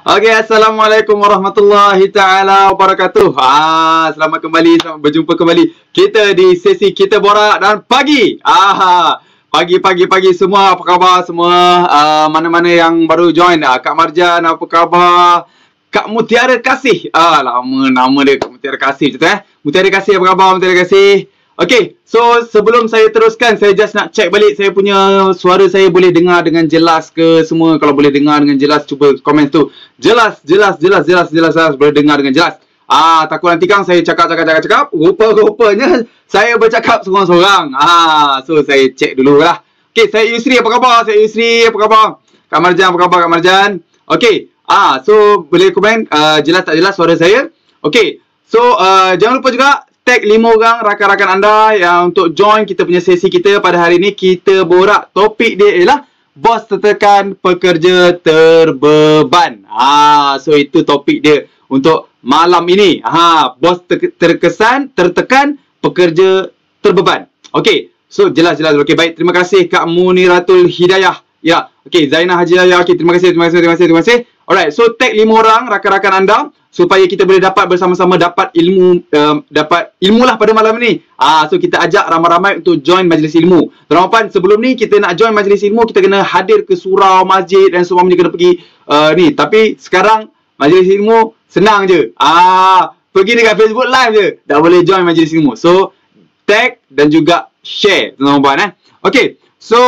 Okey, Assalamualaikum warahmatullahi taala wabarakatuh. Selamat berjumpa kembali kita di sesi Kita Borak dan pagi. Pagi semua, apa khabar semua? Mana-mana yang baru join, Kak Marjan, apa khabar? Kak Mutiara Kasih. Lama nama dia Kak Mutiara Kasih macam tu Mutiara Kasih, apa khabar Mutiara Kasih? Okey, so sebelum saya teruskan, saya just nak check balik saya punya suara saya boleh dengar dengan jelas ke semua. Kalau boleh dengar dengan jelas, cuba komen tu. Jelas, boleh dengar dengan jelas. Takut nanti kan saya cakap. Rupa-rupanya saya bercakap seorang-seorang. So saya check dulu lah. Okey, saya Yusri, apa khabar? Apa khabar? Kak Marjan, apa khabar Kak Marjan? Okey, so boleh komen jelas tak jelas suara saya. Okey, so jangan lupa juga tag 5 orang rakan-rakan anda yang untuk join kita punya sesi kita pada hari ini. Kita borak, topik dia ialah bos tertekan, pekerja terbeban. So itu topik dia untuk malam ini. Bos tertekan, pekerja terbeban. Okey, so jelas. Okey, baik, terima kasih Kak Muniratul Hidayah. Ya, okey, Zainah Haji Yahya. Okey, terima kasih. Alright, so tag 5 orang rakan-rakan anda supaya kita boleh dapat bersama-sama dapat ilmu lah pada malam ni. So kita ajak ramai-ramai untuk join majlis ilmu. Tuan-tuan, sebelum ni kita nak join majlis ilmu, kita kena hadir ke surau, masjid dan semua kena pergi ni. Tapi sekarang majlis ilmu senang je. Pergi dekat Facebook live je dah boleh join majlis ilmu. So tag dan juga share, tuan-tuan. Okey, so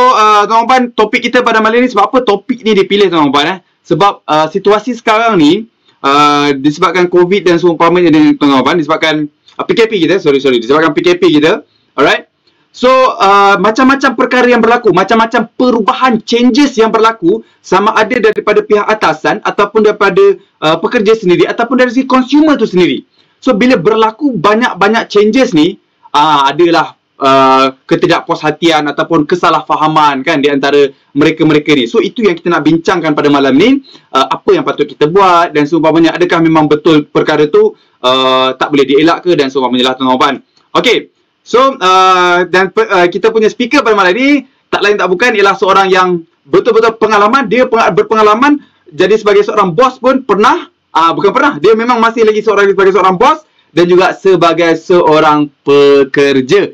tuan-tuan, topik kita pada malam ni, sebab apa topik ni dipilih tuan-tuan? Sebab situasi sekarang ni disebabkan COVID dan seumpamanya dengan tuan-tuan, disebabkan PKP kita, disebabkan PKP kita, alright. So macam-macam perkara yang berlaku, macam-macam perubahan, changes yang berlaku, sama ada daripada pihak atasan ataupun daripada pekerja sendiri ataupun dari si consumer tu sendiri. So bila berlaku banyak-banyak changes ni, adalah ketidakpuashatian ataupun kesalahfahaman kan di antara mereka-mereka ni. So itu yang kita nak bincangkan pada malam ni. Apa yang patut kita buat dan seumpamanya, adakah memang betul perkara tu tak boleh dielak ke dan seumpamanya lah tuan-tuan. Okey, so dan kita punya speaker pada malam ni tak lain tak bukan ialah seorang yang betul-betul pengalaman. Dia berpengalaman jadi sebagai seorang bos pun pernah, bukan pernah, dia memang masih lagi sebagai seorang bos dan juga sebagai seorang pekerja.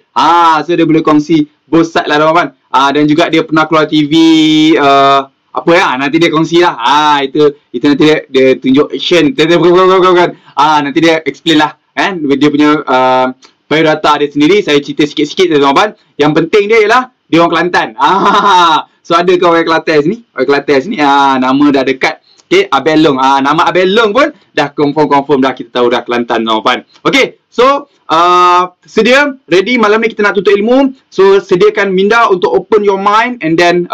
So dia boleh kongsi both side lah teman-teman. Dan juga dia pernah keluar TV, nanti dia kongsi lah. Itu nanti dia tunjuk action. Nanti dia explain lah kan, dia punya biodata dia sendiri. Saya cerita sikit-sikit teman-teman. Yang penting dia ialah dia orang Kelantan. So ada ke orang Kelantan sini? Orang Kelantan sini, nama dah dekat. Okay, Abel Long. Nama Abel Long pun dah confirm dah, kita tahu dah Kelantan tuan-tuan. Okay, so sedia, ready, malam ni kita nak tuntut ilmu. So sediakan minda untuk open your mind and then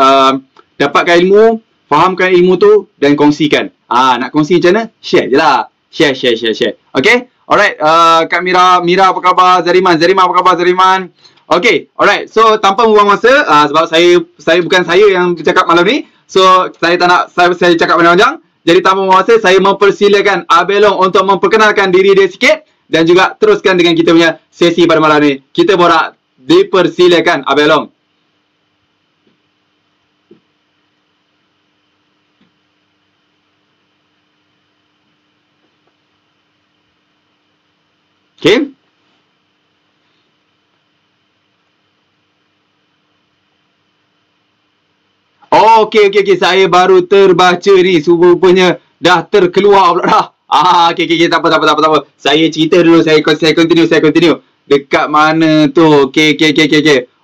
dapatkan ilmu, fahamkan ilmu tu dan kongsikan. Nak kongsi macam mana? Share je lah. Share. Okay, alright. Kak Mira, apa khabar? Zariman, apa khabar Zariman? Okay, alright. So tanpa membuang masa, sebab saya bukan saya yang bercakap malam ni. So saya tak nak saya cakap panjang-panjang. Jadi tanpa membuang masa, saya mempersilakan Abelong untuk memperkenalkan diri dia sikit dan juga teruskan dengan kita punya sesi pada malam ni. Kita borak, dipersilakan Abelong. Okay. Okey. Saya baru terbaca ni. Rupanya dah terkeluar pula dah. Okey. Tak apa. Saya cerita dulu. Saya continue. Dekat mana tu? Okey.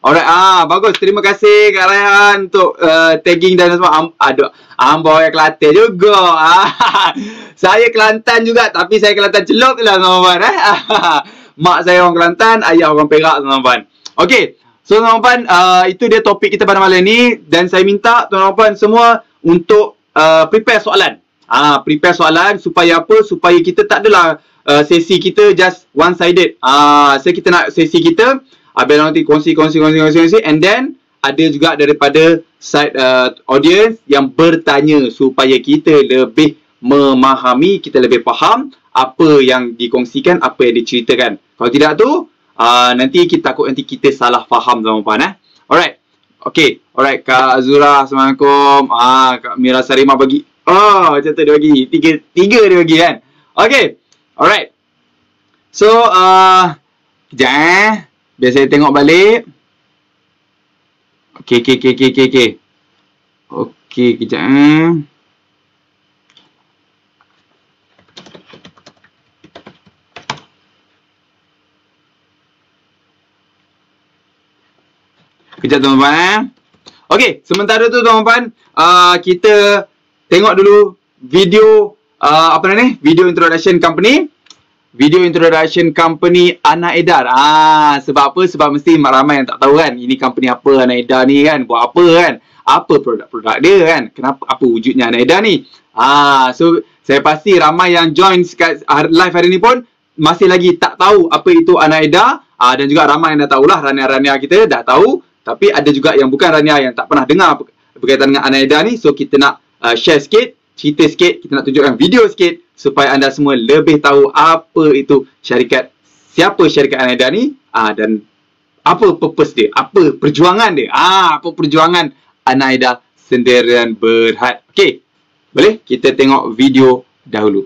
Alright. Bagus. Terima kasih Kak Raihan untuk tagging dan semua. Aduh. Hamba orang Kelantan juga. Saya Kelantan juga. Tapi saya Kelantan Celup je lah tuan-tuan. Mak saya orang Kelantan, ayah orang Perak tuan-tuan. Okey. So tuan-tuan, itu dia topik kita pada malam ni. Dan saya minta tuan-tuan semua untuk prepare soalan. Prepare soalan supaya apa? Supaya kita tak adalah sesi kita just one sided. So kita nak sesi kita Abel nanti kongsi and then ada juga daripada side audience yang bertanya supaya kita lebih memahami, kita lebih faham apa yang dikongsikan, apa yang diceritakan. Kalau tidak tu nanti kita takut nanti kita salah faham tuan-tuan. Alright. Okay. Alright, Kak Azura, Assalamualaikum. Kak Mira Sarima bagi Oh, macam tu dia bagi. Tiga dia bagi kan. Okay. Alright. So, kejap biar saya tengok balik. Okay. Okay, kejap Kejap tuan-tuan. Okey, sementara tu tuan-tuan, kita tengok dulu video video introduction company. Video introduction company Ana Edar. Sebab apa? Sebab mesti ramai yang tak tahu kan, ini company apa Ana Edar ni kan, buat apa kan? Apa produk-produk dia kan? Kenapa, apa wujudnya Ana Edar ni? So saya pasti ramai yang join live hari ni pun masih lagi tak tahu apa itu Ana Edar. Dan juga ramai yang dah tahulah, rania-rania kita dah tahu. Tapi ada juga yang bukan rania yang tak pernah dengar berkaitan dengan Ana Edar ni. So kita nak share sikit, cerita sikit, kita nak tunjukkan video sikit supaya anda semua lebih tahu apa itu syarikat, siapa syarikat Ana Edar ni, dan apa purpose dia, apa perjuangan dia, apa perjuangan Ana Edar Sendirian Berhad. Okey, boleh kita tengok video dahulu.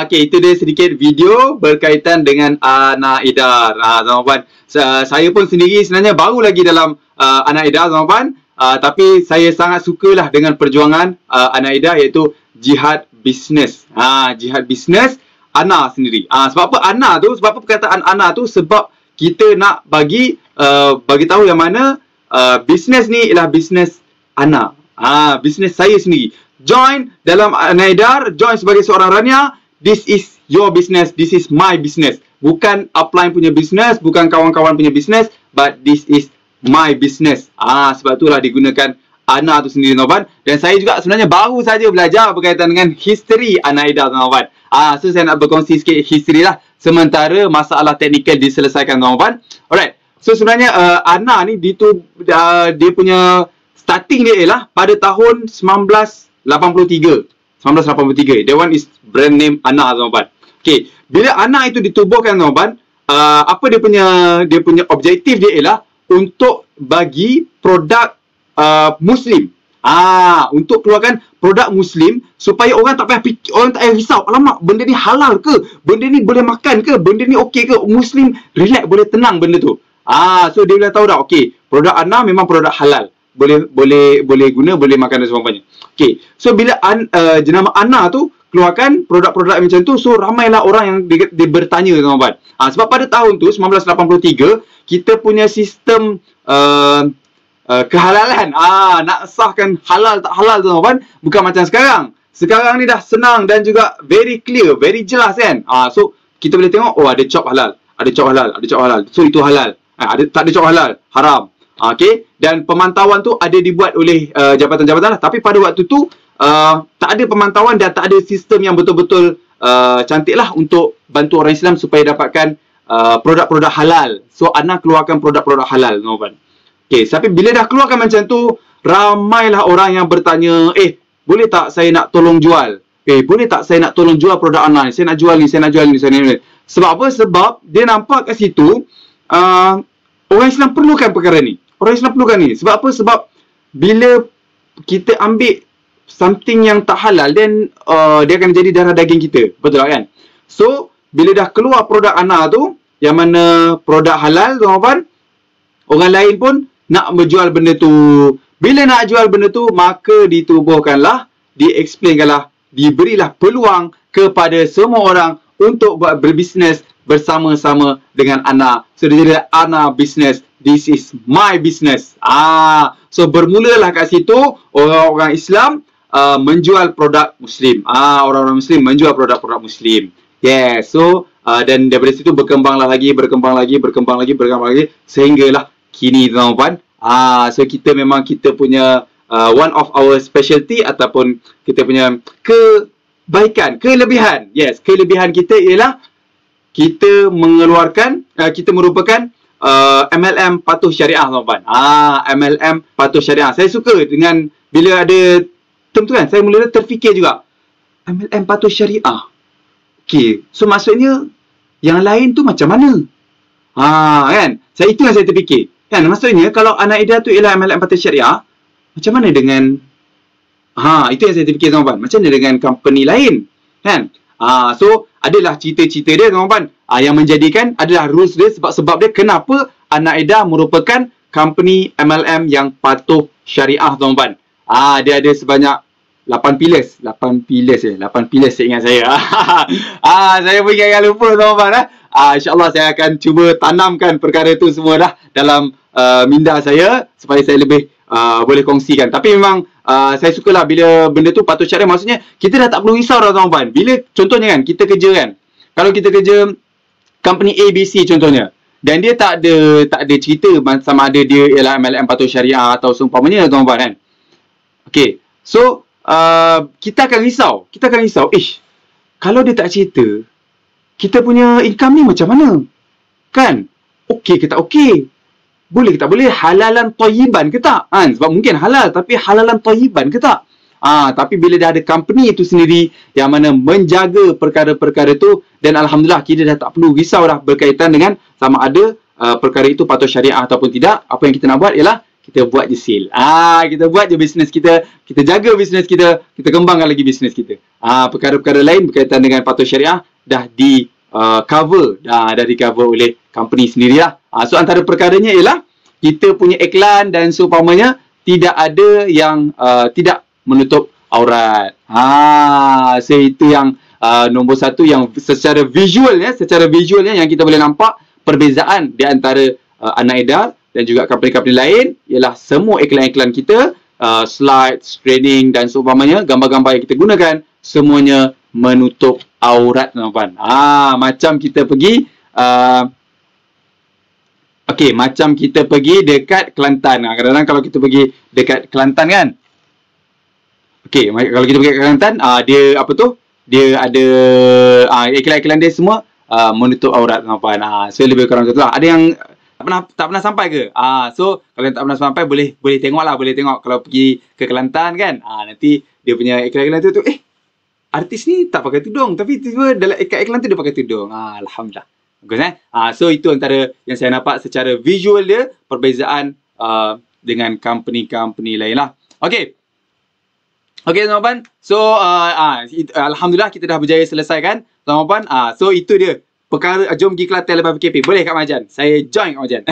Okey, itu dia sedikit video berkaitan dengan Ana Edar. Tuan-tuan, saya pun sendiri sebenarnya baru lagi dalam Ana Edar, tuan-tuan. Tapi saya sangat sukalah dengan perjuangan Ana Edar, iaitu jihad bisnes. Jihad bisnes Ana sendiri. Sebab apa Ana tu? Sebab apa perkataan Ana tu? Sebab kita nak bagi tahu yang mana bisnes ni ialah bisnes Ana. Bisnes saya sendiri. Join dalam Ana Edar, join sebagai seorang rania. This is your business, this is my business. Bukan upline punya business, bukan kawan-kawan punya business, but this is my business. Sebab itulah digunakan Ana tu sendiri, tuan-tuan. Dan saya juga sebenarnya baru saja belajar berkaitan dengan history Ana Edar, tuan-tuan. So saya nak berkongsi sikit history lah, sementara masalah teknikal diselesaikan, tuan-tuan. Alright. So sebenarnya Ana ni dia punya starting dia ialah pada tahun 1983. That one is brand name Ana, tuan-tuan. Okay, bila Ana itu ditubuhkan, tuan-tuan, apa dia punya objektif dia ialah untuk bagi produk Muslim. Untuk keluarkan produk Muslim supaya orang tak payah risau, alamak, benda ni halal ke? Benda ni boleh makan ke? Benda ni okey ke? Muslim relax, boleh tenang benda tu. So dia boleh tahu dah, okey, produk Ana memang produk halal. Boleh guna, boleh makan dan sebagainya. Okey. So bila jenama Ana tu keluarkan produk-produk macam tu, so ramailah orang yang dia bertanya, tuan-tuan. Sebab pada tahun tu 1983 kita punya sistem kehalalan, nak sahkan halal tak halal, tuan-tuan, bukan macam sekarang. Sekarang ni dah senang dan juga very clear, very jelas kan. So kita boleh tengok, oh ada chop halal, ada chop halal, ada chop halal. So itu halal. Tak ada chop halal, haram. Okey, dan pemantauan tu ada dibuat oleh jabatan-jabatan lah. Tapi pada waktu tu tak ada pemantauan dan tak ada sistem yang betul-betul cantik lah untuk bantu orang Islam supaya dapatkan produk-produk halal. So Ana keluarkan produk-produk halal, tuan-tuan. Okey, tapi bila dah keluarkan macam tu, ramailah orang yang bertanya, boleh tak saya nak tolong jual? Boleh tak saya nak tolong jual produk Ana ni? Saya nak jual ni, saya nak jual ni, saya nak jual ni. Sebab apa? Sebab dia nampak kat situ orang Islam perlukan perkara ni. Orang Islam perlukan ni. Sebab apa? Sebab bila kita ambil something yang tak halal, then dia akan jadi darah daging kita. Betul tak kan? So, bila dah keluar produk ana tu, yang mana produk halal, tuan-tuan, orang lain pun nak menjual benda tu. Bila nak jual benda tu, maka ditubuhkanlah, diexplainkanlah, diberilah peluang kepada semua orang untuk buat berbisnes bersama-sama dengan ana. So, dia jadi ana business. This is my business. So, bermulalah kat situ, orang-orang Islam menjual produk Muslim. Orang-orang Muslim menjual produk-produk Muslim. Yeah, so dan daripada situ berkembang lagi sehinggalah kini, tuan-tuan. So kita memang kita punya one of our specialty ataupun kita punya kelebihan. Yes, kelebihan kita ialah kita mengeluarkan, kita merupakan MLM patuh syariah, tuan-tuan. MLM patuh syariah. Saya suka dengan bila ada term tu kan, saya mula terfikir juga MLM patuh syariah. Okay, so maksudnya yang lain tu macam mana? Kan? Itu yang saya terfikir. Kan, maksudnya kalau Ana-Ida tu ialah MLM patuh syariah, macam mana dengan itu yang saya terfikir, tuan-tuan. Macam mana dengan company lain? Kan? So adalah cerita-cerita dia, tuan-tuan. Yang menjadikan adalah rules dia, sebab dia kenapa Ana-Ida merupakan company MLM yang patuh syariah, tuan-tuan. Dia ada sebanyak 8 pillars saya ingat saya. Saya pun ingat lupa, tuan-tuan. InsyaAllah saya akan cuba tanamkan perkara tu semua dah dalam minda saya supaya saya lebih boleh kongsikan. Tapi memang saya sukalah bila benda tu patuh syariah. Maksudnya kita dah tak perlu risau dah, tuan-tuan. Bila contohnya kan kita kerja kan, kalau kita kerja company ABC contohnya, dan dia tak ada cerita sama ada dia ialah MLM patuh syariah atau seumpamanya, tuan-tuan kan. Okay, so kita akan risau. Kalau dia tak cerita, kita punya income ni macam mana? Kan? Okey ke tak okey? Boleh ke tak boleh? Halalan thayyiban ke tak? Sebab mungkin halal, tapi halalan thayyiban ke tak? Tapi bila dah ada company itu sendiri yang mana menjaga perkara-perkara tu, dan Alhamdulillah kita dah tak perlu risau dah berkaitan dengan sama ada perkara itu patuh syariah ataupun tidak. Apa yang kita nak buat ialah kita buat je sale. Kita buat je bisnes kita, kita jaga bisnes kita, kita kembangkan lagi bisnes kita. Perkara-perkara lain berkaitan dengan patuh syariah dah di cover oleh company sendirilah. So antara perkaranya ialah kita punya iklan dan seumpamanya tidak ada yang tidak menutup aurat. So itu yang nombor satu yang secara visualnya yang kita boleh nampak perbezaan di antara Ana-Ida dan juga company-company lain ialah semua iklan-iklan kita, slides, training dan seumpamanya, gambar-gambar yang kita gunakan semuanya menutup aurat, tuan-tuan. Macam kita pergi macam kita pergi dekat Kelantan. Kadang-kadang kalau kita pergi dekat Kelantan kan. Kalau kita pergi dekat Kelantan, dia apa tu? Dia ada iklan-iklan dia semua menutup aurat, tuan-tuan. So lebih kurang macam tu lah. Ada yang tak pernah sampai ke? So kalau yang tak pernah sampai boleh tengok kalau pergi ke Kelantan kan. Nanti dia punya iklan-iklan tu artis ni tak pakai tudung, tapi tiba dalam iklan tu dia pakai tudung. Alhamdulillah. Bagus So itu antara yang saya nampak secara visual dia, perbezaan dengan company-company lain lah. Okay, teman-teman. So Alhamdulillah kita dah berjaya selesaikan, teman-teman. So itu dia perkara. Jom pergi Kelantan lepas PKP. Boleh Kak Majan? Saya join Kak Majan.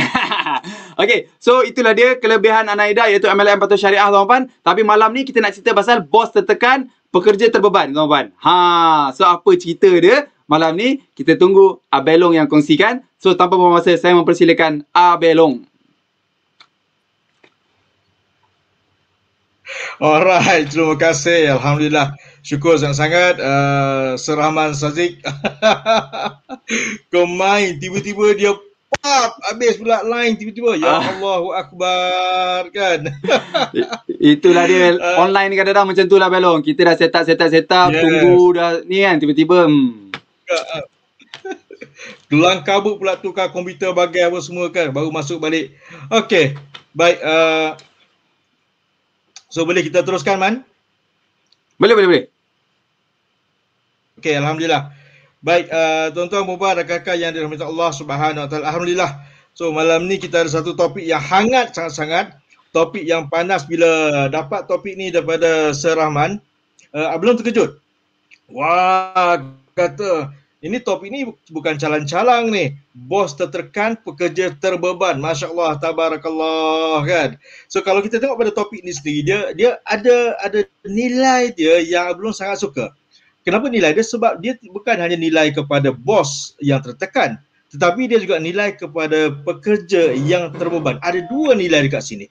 Okay, so itulah dia kelebihan Ana-Ida iaitu MLM patuh syariah, teman-teman. Tapi malam ni kita nak cerita pasal bos tertekan, pekerja terbeban, teman-teman. So apa cerita dia malam ni? Kita tunggu Abelong yang kongsikan. So tanpa buang masa, saya mempersilakan Abelong. Alright, terima kasih. Alhamdulillah. Syukur sangat-sangat. Serahman Sazik. Kau main, tiba-tiba dia habis pula line tiba-tiba. Ya Allahu Akbar kan. Itulah dia online ni kadang-kadang macam tu lah, Belong. Kita dah set up, yes. Tunggu dah ni kan, tiba-tiba Gelang kabut pula tukar komputer bagai apa semua kan, baru masuk balik. Okey, baik. So boleh kita teruskan, Man? Boleh. Okey, Alhamdulillah. Baik, tuan-tuan, puan-puan, rakan-rakan yang dirahmati Allah Subhanahu Wa Taala. Alhamdulillah. So malam ni kita ada satu topik yang hangat sangat-sangat. topik yang panas. Bila dapat topik ni daripada Sir Rahman, belum terkejut. Wah, kata ini topik ni bukan calang-calang ni. Bos tertekan, pekerja terbeban. Masya Allah, tabarakallah kan. So kalau kita tengok pada topik ni sendiri, dia ada nilai dia yang belum sangat suka. Kenapa nilai dia? Sebab dia bukan hanya nilai kepada bos yang tertekan, tetapi dia juga nilai kepada pekerja yang terbeban. Ada dua nilai dekat sini.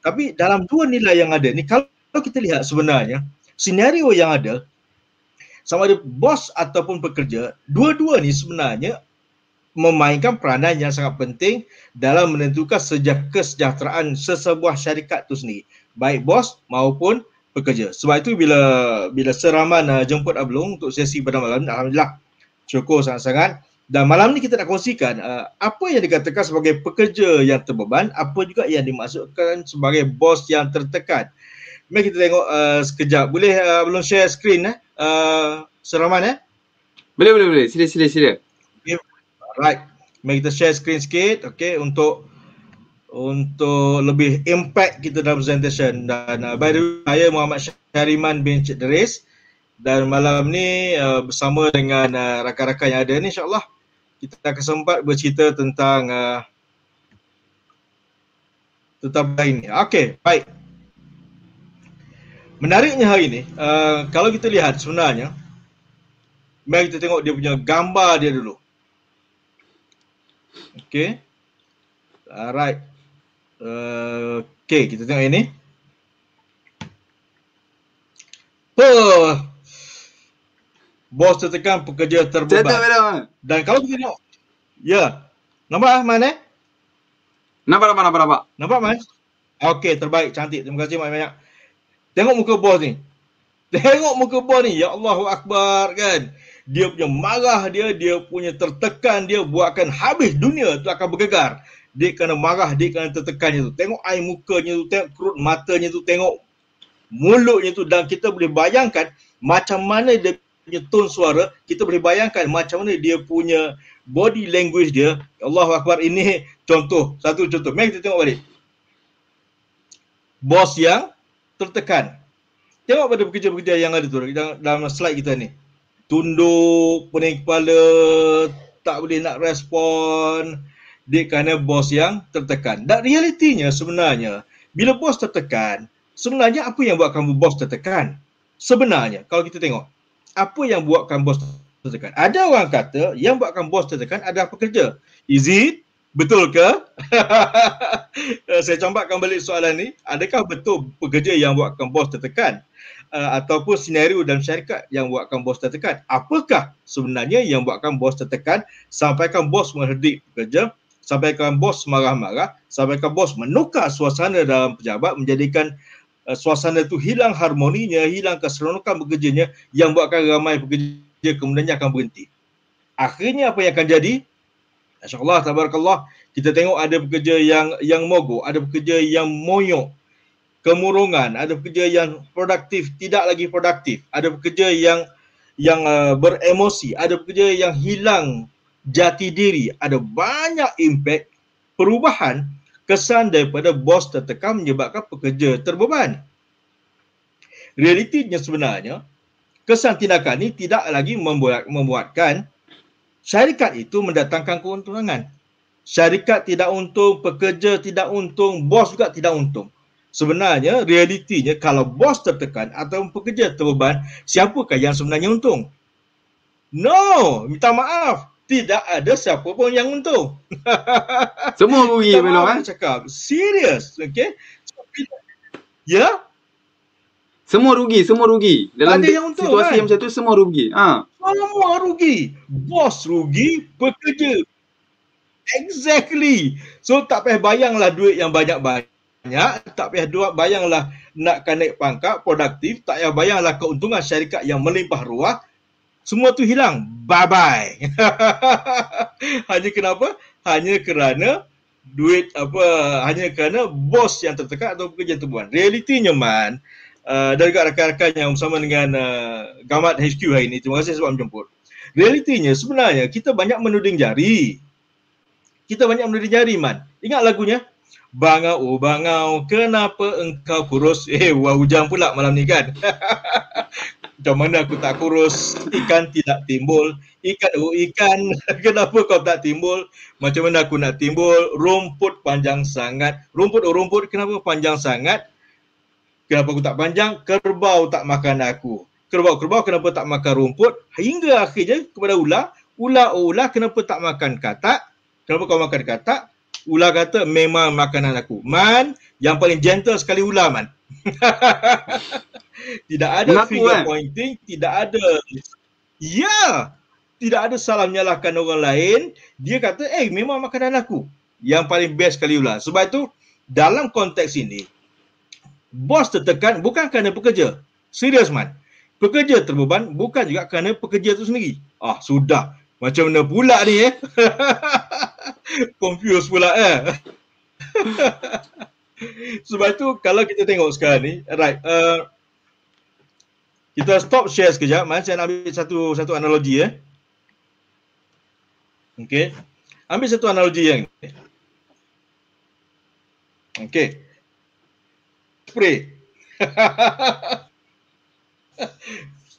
Tapi dalam dua nilai yang ada ni, kalau kita lihat sebenarnya, senario yang ada, sama ada bos ataupun pekerja, dua-dua ni sebenarnya memainkan peranan yang sangat penting dalam menentukan kesejahteraan sesebuah syarikat tu sendiri, baik bos maupun pekerja. Sebab itu bila Sir Rahman jemput Ablong untuk sesi pada malam ni, alhamdulillah syukur sangat-sangat. Dan malam ni kita nak kongsikan apa yang dikatakan sebagai pekerja yang terbeban, apa juga yang dimaksudkan sebagai bos yang tertekan. Mari kita tengok sekejap. Boleh belum share screen Sir Rahman Boleh. Sila. Okay. Alright. Mari kita share screen sikit, okay, untuk lebih impact kita dalam presentation. Dan by the way, saya Muhammad Syahriman bin Cik Deris, dan malam ni bersama dengan rakan-rakan yang ada ni, insyaAllah kita akan sempat bercerita tentang ini. Okay, baik. Menariknya hari ni, kalau kita lihat sebenarnya, mari kita tengok dia punya gambar dia dulu. Okay. Alright. Okay, kita tengok ini. Bos tertekan, pekerja terbeban. Dan kalau kita tengok, ya, nampak Man Nampak. Nampak Man? Okay, terbaik, cantik. Terima kasih banyak-banyak. Tengok muka bos ni. Ya Allahu Akbar kan. Dia punya marah dia punya tertekan dia, buatkan habis dunia tu akan bergegar. Dia kena marah, dia kena tertekannya tu. Tengok air mukanya tu, tengok kerut matanya tu, tengok mulutnya tu, dan kita boleh bayangkan macam mana dia punya tone suara, kita boleh bayangkan macam mana dia punya body language dia. Allahu Akbar, ini satu contoh. Mari kita tengok balik. Bos yang tertekan. Tengok pada pekerja-pekerja yang ada tu dalam slide kita ni. Tunduk, pening kepala, tak boleh nak respon. Dia kerana bos yang tertekan. Dan realitinya sebenarnya, bila bos tertekan, sebenarnya apa yang buatkan bos tertekan? Sebenarnya, kalau kita tengok, apa yang buatkan bos tertekan? Ada orang kata yang buatkan bos tertekan adalah pekerja. Is it? Betul ke? Saya campakkan balik soalan ni. Adakah betul pekerja yang buatkan bos tertekan? Ataupun senario dalam syarikat yang buatkan bos tertekan? Apakah sebenarnya yang buatkan bos tertekan sampaikan bos mengherdik pekerja, sampaikan bos marah-marah, sampaikan bos menukar suasana dalam pejabat, menjadikan suasana itu hilang harmoninya, hilang keseronokan bekerjanya, yang buatkan ramai pekerja kemudiannya akan berhenti. Akhirnya apa yang akan jadi? Masya-Allah, tabarakallah, kita tengok ada pekerja yang mogok, ada pekerja yang moyok, kemurungan, ada pekerja yang produktif, tidak lagi produktif, ada pekerja yang beremosi, ada pekerja yang hilang jati diri. Ada banyak impak perubahan kesan daripada bos tertekan menyebabkan pekerja terbeban. Realitinya sebenarnya, kesan tindakan ini tidak lagi membuatkan syarikat itu mendatangkan keuntungan. Syarikat tidak untung, pekerja tidak untung, bos juga tidak untung. Sebenarnya, realitinya kalau bos tertekan atau pekerja terbeban, siapakah yang sebenarnya untung? No, minta maaf. Tidak ada siapa pun yang untung. Semua rugi belum cakap. Serius, okay? Ya? Semua rugi. Dalam untung, situasi yang macam tu semua rugi. Semua rugi. Bos rugi, pekerja. Exactly. So tak payah bayanglah duit yang banyak-banyak, tak payah bayanglah nakkan naik pangkat, produktif, tak payah bayanglah keuntungan syarikat yang melimpah ruah. Semua tu hilang. Bye-bye. Hanya kenapa? Hanya kerana duit hanya kerana bos yang tertekan atau pekerja yang terbeban. Realitinya dan juga rakan-rakan yang bersama dengan Gamat HQ hari ini, terima kasih sebab menjemput. Realitinya sebenarnya kita banyak menuding jari. Ingat lagunya? Bangau, oh bangau, kenapa engkau kurus? Wah hujan pula malam ni kan. Macam mana aku tak kurus? Ikan tidak timbul. Ikan, oh ikan, kenapa kau tak timbul? Macam mana aku nak timbul? Rumput panjang sangat. Rumput, oh rumput, kenapa panjang sangat? Kenapa aku tak panjang? Kerbau tak makan aku. Kerbau-kerbau kenapa tak makan rumput? Hingga akhirnya kepada ular. Ular, oh ular, kenapa tak makan katak? Kenapa kau makan katak? Ular kata, memang makanan aku. Man, yang paling gentle sekali ular, Man. Tidak ada Mengaku finger kan? pointing, tidak ada. Ya, tidak ada salah menyalahkan orang lain. Dia kata, memang makanan aku. Yang paling best sekali ular. Sebab itu, dalam konteks ini, bos tertekan bukan kerana pekerja. Serius, Man. Pekerja terbeban bukan juga kerana pekerja itu sendiri. Sudah. Macam mana pula ni, Confused pula, Sebab itu, kalau kita tengok sekarang ni, right, kita stop share sekejap, Man. Saya nak ambil satu analogi, Okey. Ambil satu analogi yang ni. Okey. Spray.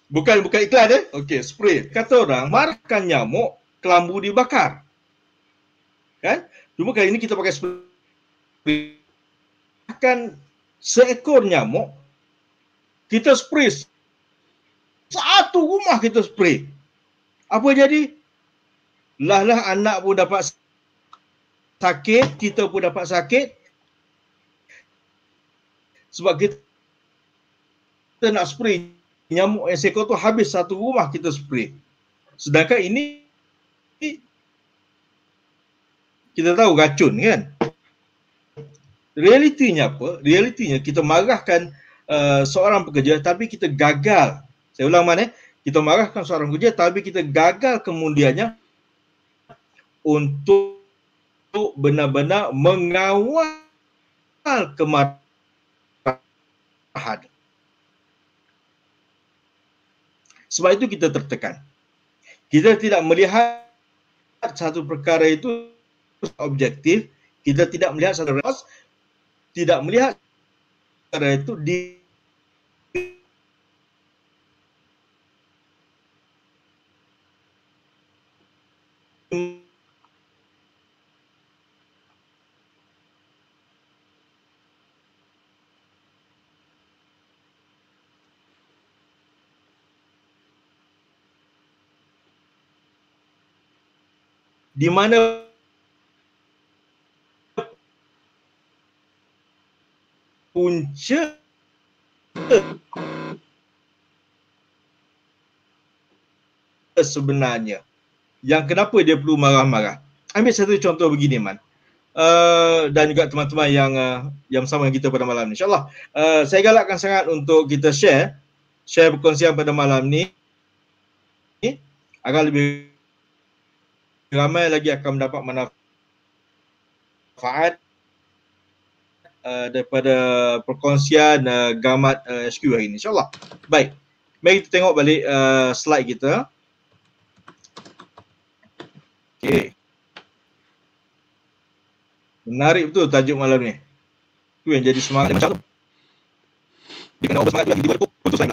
bukan iklan, Okey, spray. Kata orang, marahkan nyamuk, kelambu dibakar. Kan? Cuma kali ini kita pakai spray. Akan seekor nyamuk, kita spray. Satu rumah kita spray. Apa jadi? Lah anak pun dapat sakit, kita pun dapat sakit. Sebab kita nak spray nyamuk yang seekor tu habis satu rumah kita spray. Sedangkan ini kita tahu racun kan. Realitinya apa? Realitinya kita marahkan seorang pekerja tapi kita gagal. Saya ulang, Man, kita marahkan seorang pekerja tapi kita gagal kemudiannya untuk benar-benar mengawal kemarahan. Sebab itu kita tertekan. Kita tidak melihat satu perkara itu objektif, kita tidak melihat satu perkara, tidak melihat perkara itu di mana punca sebenarnya. Yang kenapa dia perlu marah-marah. Ambil satu contoh begini, Man. Dan juga teman-teman yang bersama dengan kita pada malam ni. InsyaAllah, saya galakkan sangat untuk kita share perkongsian pada malam ni agar lebih ramai lagi akan mendapat manfaat daripada perkongsian Gamat SQ hari ini. InsyaAllah. Baik. Mari kita tengok balik slide kita. Okey. Menarik betul tajuk malam ni. Tu yang jadi semangat macam tu. Dia kena over semangat lagi dia putus lagi.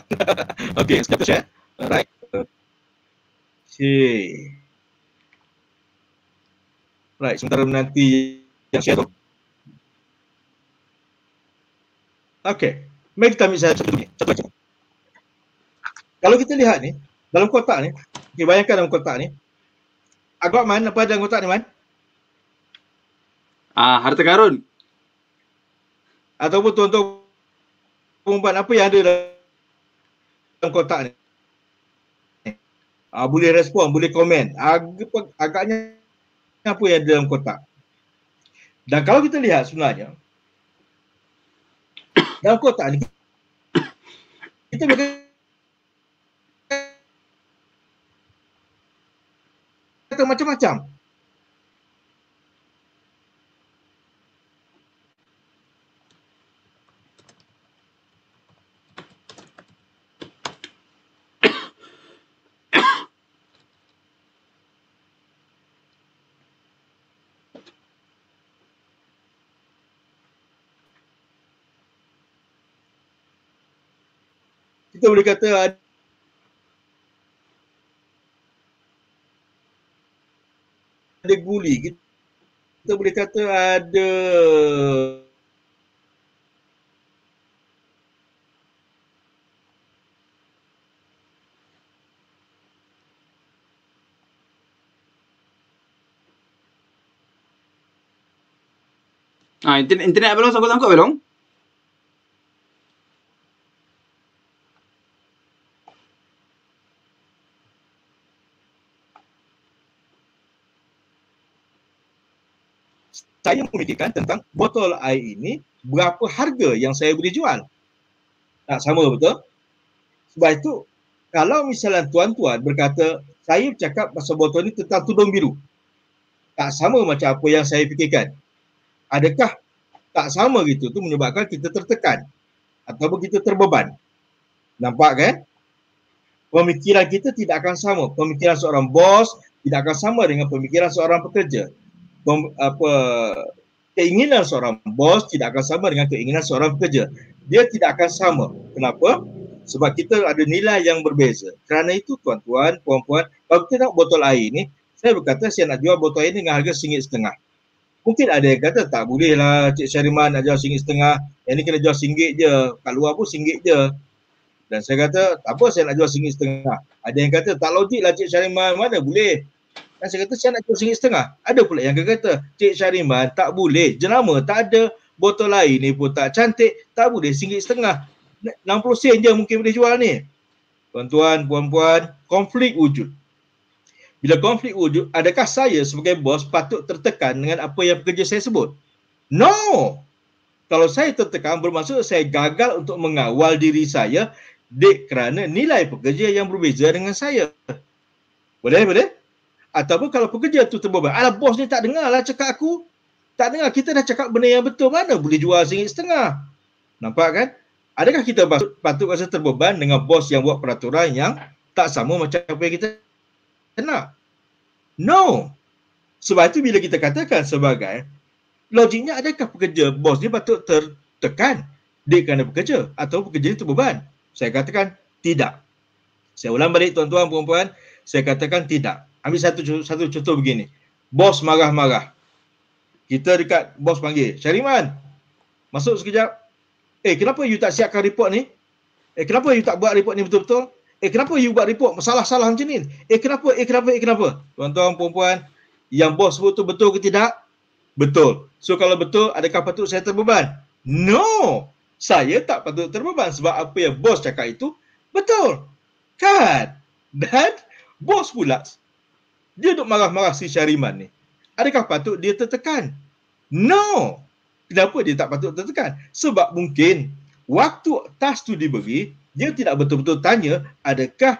Okey, sekejap tu share. Alright. Okey. Right, sementara menanti yang share tu. Okey. Mari kita ambil satu lagi. Kalau kita lihat ni, dalam kotak ni, bayangkan dalam kotak ni. Agak, Man, apa dalam kotak ni, Man? Harta karun. Ataupun tuan-tuan perempuan, apa yang ada dalam kotak ni? Boleh respon, boleh komen. Agaknya apa yang ada dalam kotak. Dan kalau kita lihat sebenarnya, dalam kotak ni, kita boleh kata macam-macam. kita boleh kata ada guli, kita boleh kata ada Internet belum sangkut-sangkut belum? saya memikirkan tentang botol air ini berapa harga yang saya boleh jual. Tak sama betul? Sebab itu kalau misalnya tuan-tuan berkata saya cakap pasal botol ni tentang tudung biru, tak sama macam apa yang saya fikirkan. Adakah tak sama gitu tu menyebabkan kita tertekan ataupun kita terbeban? Nampak kan? Pemikiran kita tidak akan sama. Pemikiran seorang bos tidak akan sama dengan pemikiran seorang pekerja. Keinginan seorang bos tidak akan sama dengan keinginan seorang pekerja. Dia tidak akan sama. Kenapa? Sebab kita ada nilai yang berbeza. Kerana itu tuan-tuan, puan-puan, kalau kita tengok botol air ni, saya berkata saya nak jual botol air ni dengan harga RM1.50. Mungkin ada yang kata tak boleh lah Cik Syariman nak jual RM1.50. Yang ni kena jual RM1 je. Kat luar pun RM1 je. Dan saya kata tak apa saya nak jual RM1.50. Ada yang kata tak logik lah Cik Syariman, mana boleh. Dan saya kata saya nak jual RM1.50. Ada pula yang kata Cik Syariman tak boleh. Jenama tak ada. Botol air ni pun tak cantik. Tak boleh RM1.50. 60 sen je mungkin boleh jual ni. Tuan-tuan, puan-puan, konflik wujud. Bila konflik wujud, adakah saya sebagai bos patut tertekan dengan apa yang pekerja saya sebut? No! Kalau saya tertekan bermaksud saya gagal untuk mengawal diri saya kerana nilai pekerja yang berbeza dengan saya. Boleh? Ataupun kalau pekerja tu terbeban, alah bos ni tak dengar lah cakap aku. Tak dengar, kita dah cakap benda yang betul, mana boleh jual RM1.50. Nampak kan? Adakah kita patut rasa terbeban dengan bos yang buat peraturan yang tak sama macam apa yang kita nak? No. Sebab itu bila kita katakan sebagai, logiknya adakah pekerja, bos ni patut tertekan kerana pekerja atau pekerja ni terbeban? Saya katakan tidak. Saya ulang balik tuan-tuan, puan-puan, saya katakan tidak. Ambil satu contoh begini. Bos marah-marah. Kita dekat bos panggil, Syariman, masuk sekejap. Kenapa you tak siapkan report ni? Kenapa you tak buat report ni betul-betul? Kenapa you buat report salah-salah macam ni? Kenapa? Tuan-tuan, puan-puan, yang bos sebut tu betul ke tidak? Betul. So kalau betul, adakah patut saya terbeban? No! Saya tak patut terbeban sebab apa yang bos cakap itu betul. Kan? Dan bos pula, dia duk marah-marah si Syariman ni. Adakah patut dia tertekan? No! Kenapa dia tak patut tertekan? Sebab mungkin waktu task tu diberi, dia tidak betul-betul tanya adakah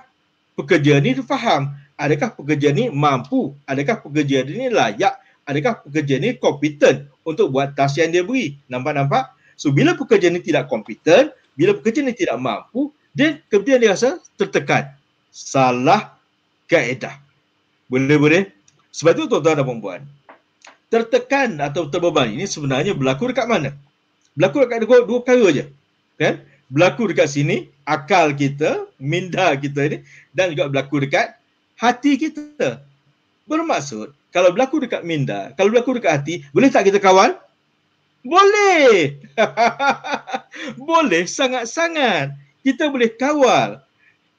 pekerja ni faham, adakah pekerja ni mampu, adakah pekerja ni layak, adakah pekerja ni kompeten untuk buat task yang dia beri. Nampak? So bila pekerja ni tidak kompeten, bila pekerja ni tidak mampu, kemudian dia rasa tertekan. Salah kaedah. Boleh? Sebab itu tuan-tuan dan puan-puan, tertekan atau terbeban ini sebenarnya berlaku dekat mana? Berlaku dekat dua perkara je. Kan? Berlaku dekat sini, akal kita, minda kita ni, dan juga berlaku dekat hati kita. Bermaksud, kalau berlaku dekat minda, kalau berlaku dekat hati, boleh tak kita kawal? Boleh! Boleh sangat-sangat. Kita boleh kawal.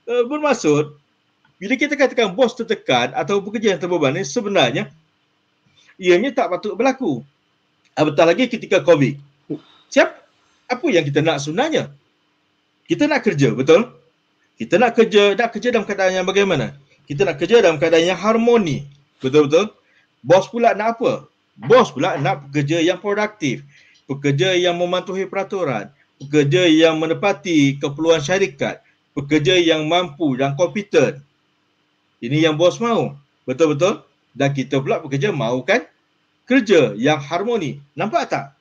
Bermaksud, bila kita katakan bos tertekan atau pekerja yang terbeban ni, sebenarnya ianya tak patut berlaku. Apatah lagi ketika COVID. Apa yang kita nak sebenarnya? Kita nak kerja, betul? Kita nak kerja dalam keadaan yang bagaimana? Kita nak kerja dalam keadaan yang harmoni. Betul-betul? Bos pula nak apa? Bos pula nak pekerja yang produktif. Pekerja yang mematuhi peraturan. Pekerja yang menepati keperluan syarikat. Pekerja yang mampu dan kompeten. Ini yang bos mahu. Betul-betul? Dan kita pula pekerja mahu kan kerja yang harmoni. Nampak tak?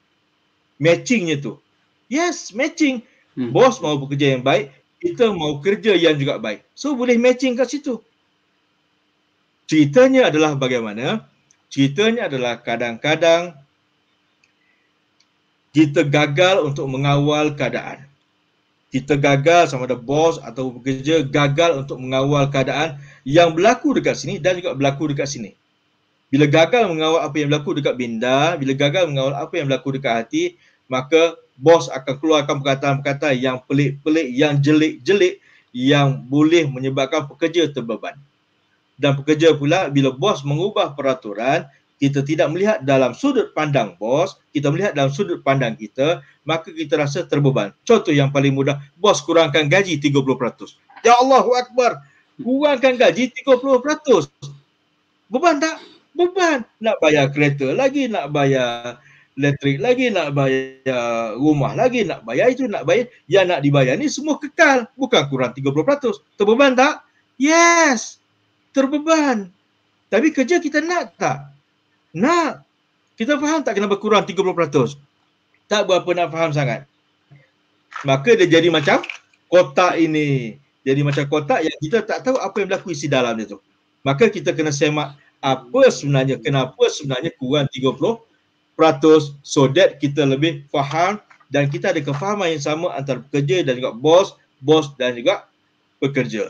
Matchingnya tu. Yes, matching. Bos mahu pekerja yang baik, kita mahu kerja yang juga baik. So boleh matching kat situ. Ceritanya adalah bagaimana? Ceritanya adalah kadang-kadang kita gagal untuk mengawal keadaan. Kita gagal, sama ada bos atau pekerja gagal untuk mengawal keadaan yang berlaku dekat sini dan juga berlaku dekat sini. Bila gagal mengawal apa yang berlaku dekat minda, bila gagal mengawal apa yang berlaku dekat hati, maka bos akan keluarkan perkataan-perkataan yang pelik-pelik, yang jelik-jelik, yang boleh menyebabkan pekerja terbeban. Dan pekerja pula, bila bos mengubah peraturan, kita tidak melihat dalam sudut pandang bos, kita melihat dalam sudut pandang kita, maka kita rasa terbeban. Contoh yang paling mudah, bos kurangkan gaji 30%. Ya Allahu Akbar, kurangkan gaji 30%. Beban tak? Beban. Nak bayar kereta lagi, nak bayar elektrik lagi, nak bayar rumah lagi, nak bayar itu, nak bayar. Yang nak dibayar ni semua kekal, bukan kurang 30%. Terbeban tak? Yes, terbeban. Tapi kerja kita nak tak? Nak. Kita faham tak kenapa kurang 30%? Tak berapa nak faham sangat. Maka dia jadi macam kotak ini. Jadi macam kotak yang kita tak tahu apa yang berlaku isi dalam dia tu. Maka kita kena semak apa sebenarnya, kenapa sebenarnya kurang 30%, so that kita lebih faham dan kita ada kefahaman yang sama antara pekerja dan juga bos dan juga pekerja.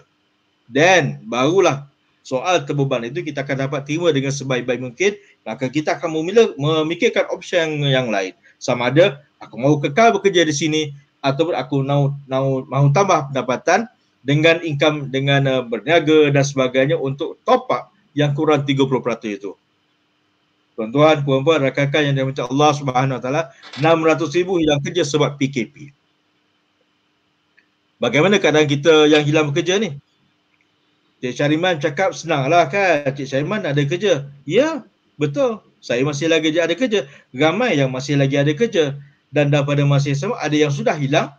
Dan barulah soal terbeban itu kita akan dapat terima dengan sebaik-baik mungkin. Maka kita akan memikirkan opsi yang lain. Sama ada aku mahu kekal bekerja di sini ataupun aku mahu tambah pendapatan dengan income, dengan berniaga dan sebagainya untuk top up yang kurang 30% itu. Tuan-tuan, puan-puan, rakan-rakan yang dirahmati Allah Subhanahu Wa Taala, 600,000 hilang kerja sebab PKP. Bagaimana keadaan kita yang hilang bekerja ni? Cik Syariman cakap senanglah kan, Cik Syariman ada kerja. Ya, betul. Saya masih lagi ada kerja. Ramai yang masih lagi ada kerja. Dan daripada masa yang sama ada yang sudah hilang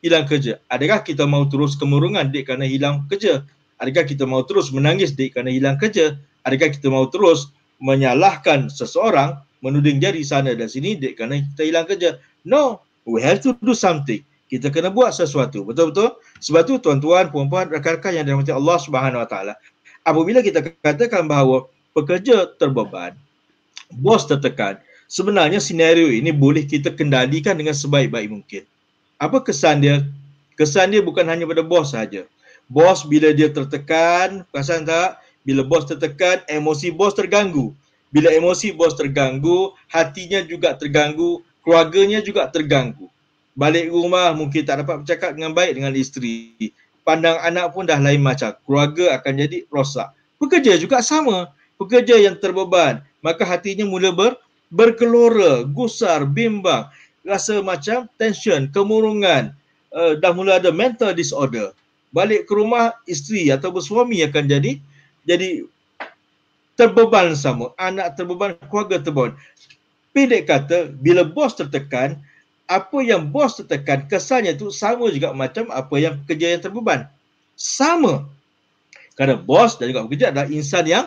kerja. Adakah kita mahu terus kemurungan dik kerana hilang kerja? Adakah kita mahu terus menangis dik kerana hilang kerja? Adakah kita mahu terus menyalahkan seseorang, menuding jari sana dan sini dik kerana kita hilang kerja? No, we have to do something. Kita kena buat sesuatu. Betul-betul? Sebab tu tuan-tuan, puan-puan, rakan-rakan yang dirahmati Allah Subhanahu Wa Taala, apabila kita katakan bahawa pekerja terbeban, bos tertekan, sebenarnya senario ini boleh kita kendalikan dengan sebaik-baik mungkin. Apa kesan dia? Kesan dia bukan hanya pada bos saja. Bos bila dia tertekan, perasan tak? Bila bos tertekan, emosi bos terganggu. Bila emosi bos terganggu, hatinya juga terganggu, keluarganya juga terganggu. Balik rumah mungkin tak dapat bercakap dengan baik dengan isteri. Pandang anak pun dah lain macam. Keluarga akan jadi rosak. Pekerja juga sama. Pekerja yang terbeban, maka hatinya mula bergelora, gusar, bimbang, rasa macam tension, kemurungan, dah mula ada mental disorder. Balik ke rumah, isteri atau suami akan jadi terbeban sama. Anak terbeban, keluarga terbeban. Pendek kata, bila bos tertekan, apa yang bos tertekan, kesannya tu sama juga macam apa yang pekerja yang terbeban. Sama. Kerana bos dan juga pekerja adalah insan yang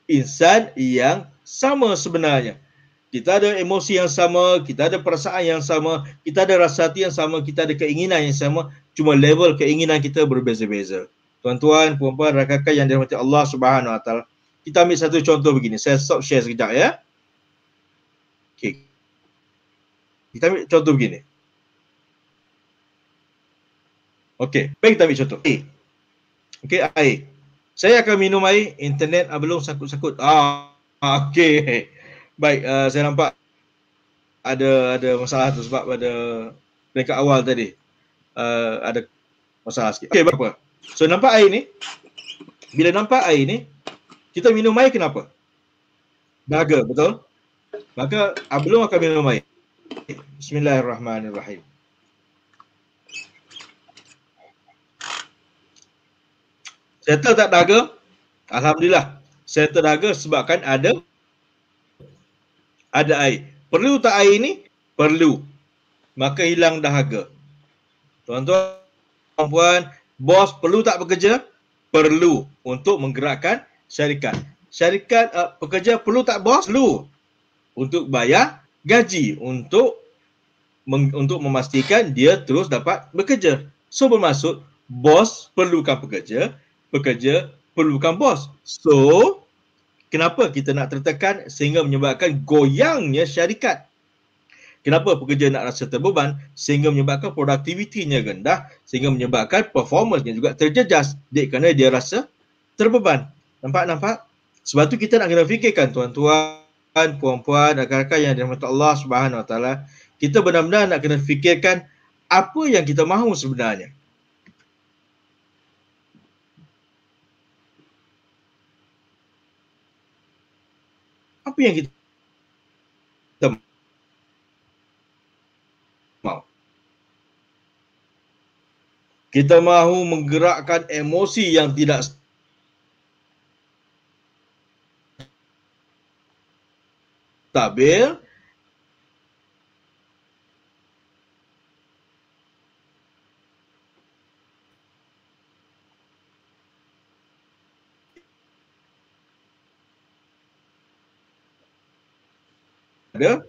insan yang sama sebenarnya. Kita ada emosi yang sama, kita ada perasaan yang sama, kita ada rasa hati yang sama, kita ada keinginan yang sama, cuma level keinginan kita berbeza-beza. Tuan-tuan, puan-puan, rakan-rakan yang dirahmati Allah Subhanahu Wa Taala, kita ambil satu contoh begini. Saya stop share sekejap ya. Okey. Kita ambil contoh begini. Okey, baik, kita ambil contoh. Okey, air. Saya akan minum air, internet belum sakut-sakut. Okey. Baik, saya nampak ada masalah tu sebab pada peringkat awal tadi ada masalah sikit. Okey, berapa? So nampak air ni, bila nampak air ni, kita minum air kenapa? Dahaga, betul? Maka belum akan minum air. Bismillahirrahmanirrahim. Settle tak dahaga? Alhamdulillah. Settle dahaga sebabkan ada air. Perlu tak air ni? Perlu. Maka hilang dahaga. Tuan-tuan, puan-puan, bos perlu tak bekerja? Perlu untuk menggerakkan syarikat. Syarikat pekerja perlu tak bos? Perlu. Untuk bayar gaji, untuk memastikan dia terus dapat bekerja. So bermaksud bos perlukan pekerja, pekerja perlukan bos. So kenapa kita nak tertekan sehingga menyebabkan goyangnya syarikat? Kenapa pekerja nak rasa terbeban? Sehingga menyebabkan produktivitinya rendah, sehingga menyebabkan performance-nya juga terjejas kerana dia rasa terbeban. Nampak? Sebab tu kita nak kena fikirkan tuan-tuan, puan-puan, rakan-rakan yang dirahmati Allah Subhanahu Wa Taala, kita benar-benar nak kena fikirkan apa yang kita mahu sebenarnya. Apa yang kita mahu? Kita mahu menggerakkan emosi yang tidak stabil, ada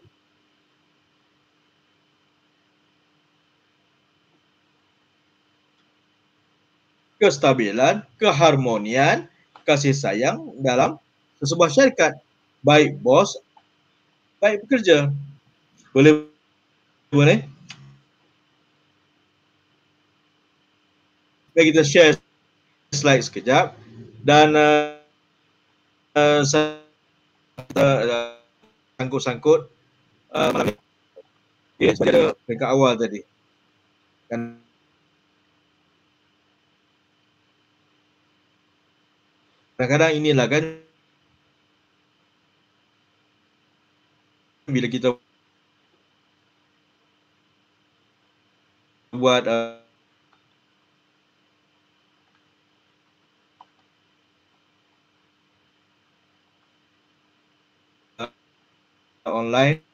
kestabilan, keharmonian, kasih sayang dalam sebuah syarikat. Baik bos, baik pekerja. Boleh? Baik, kita share slide sekejap. Dan saya sangkut-sangkut malam ini. Ya, pada peringkat awal tadi. Kan kadang-kadang inilah kan, bila kita buat online,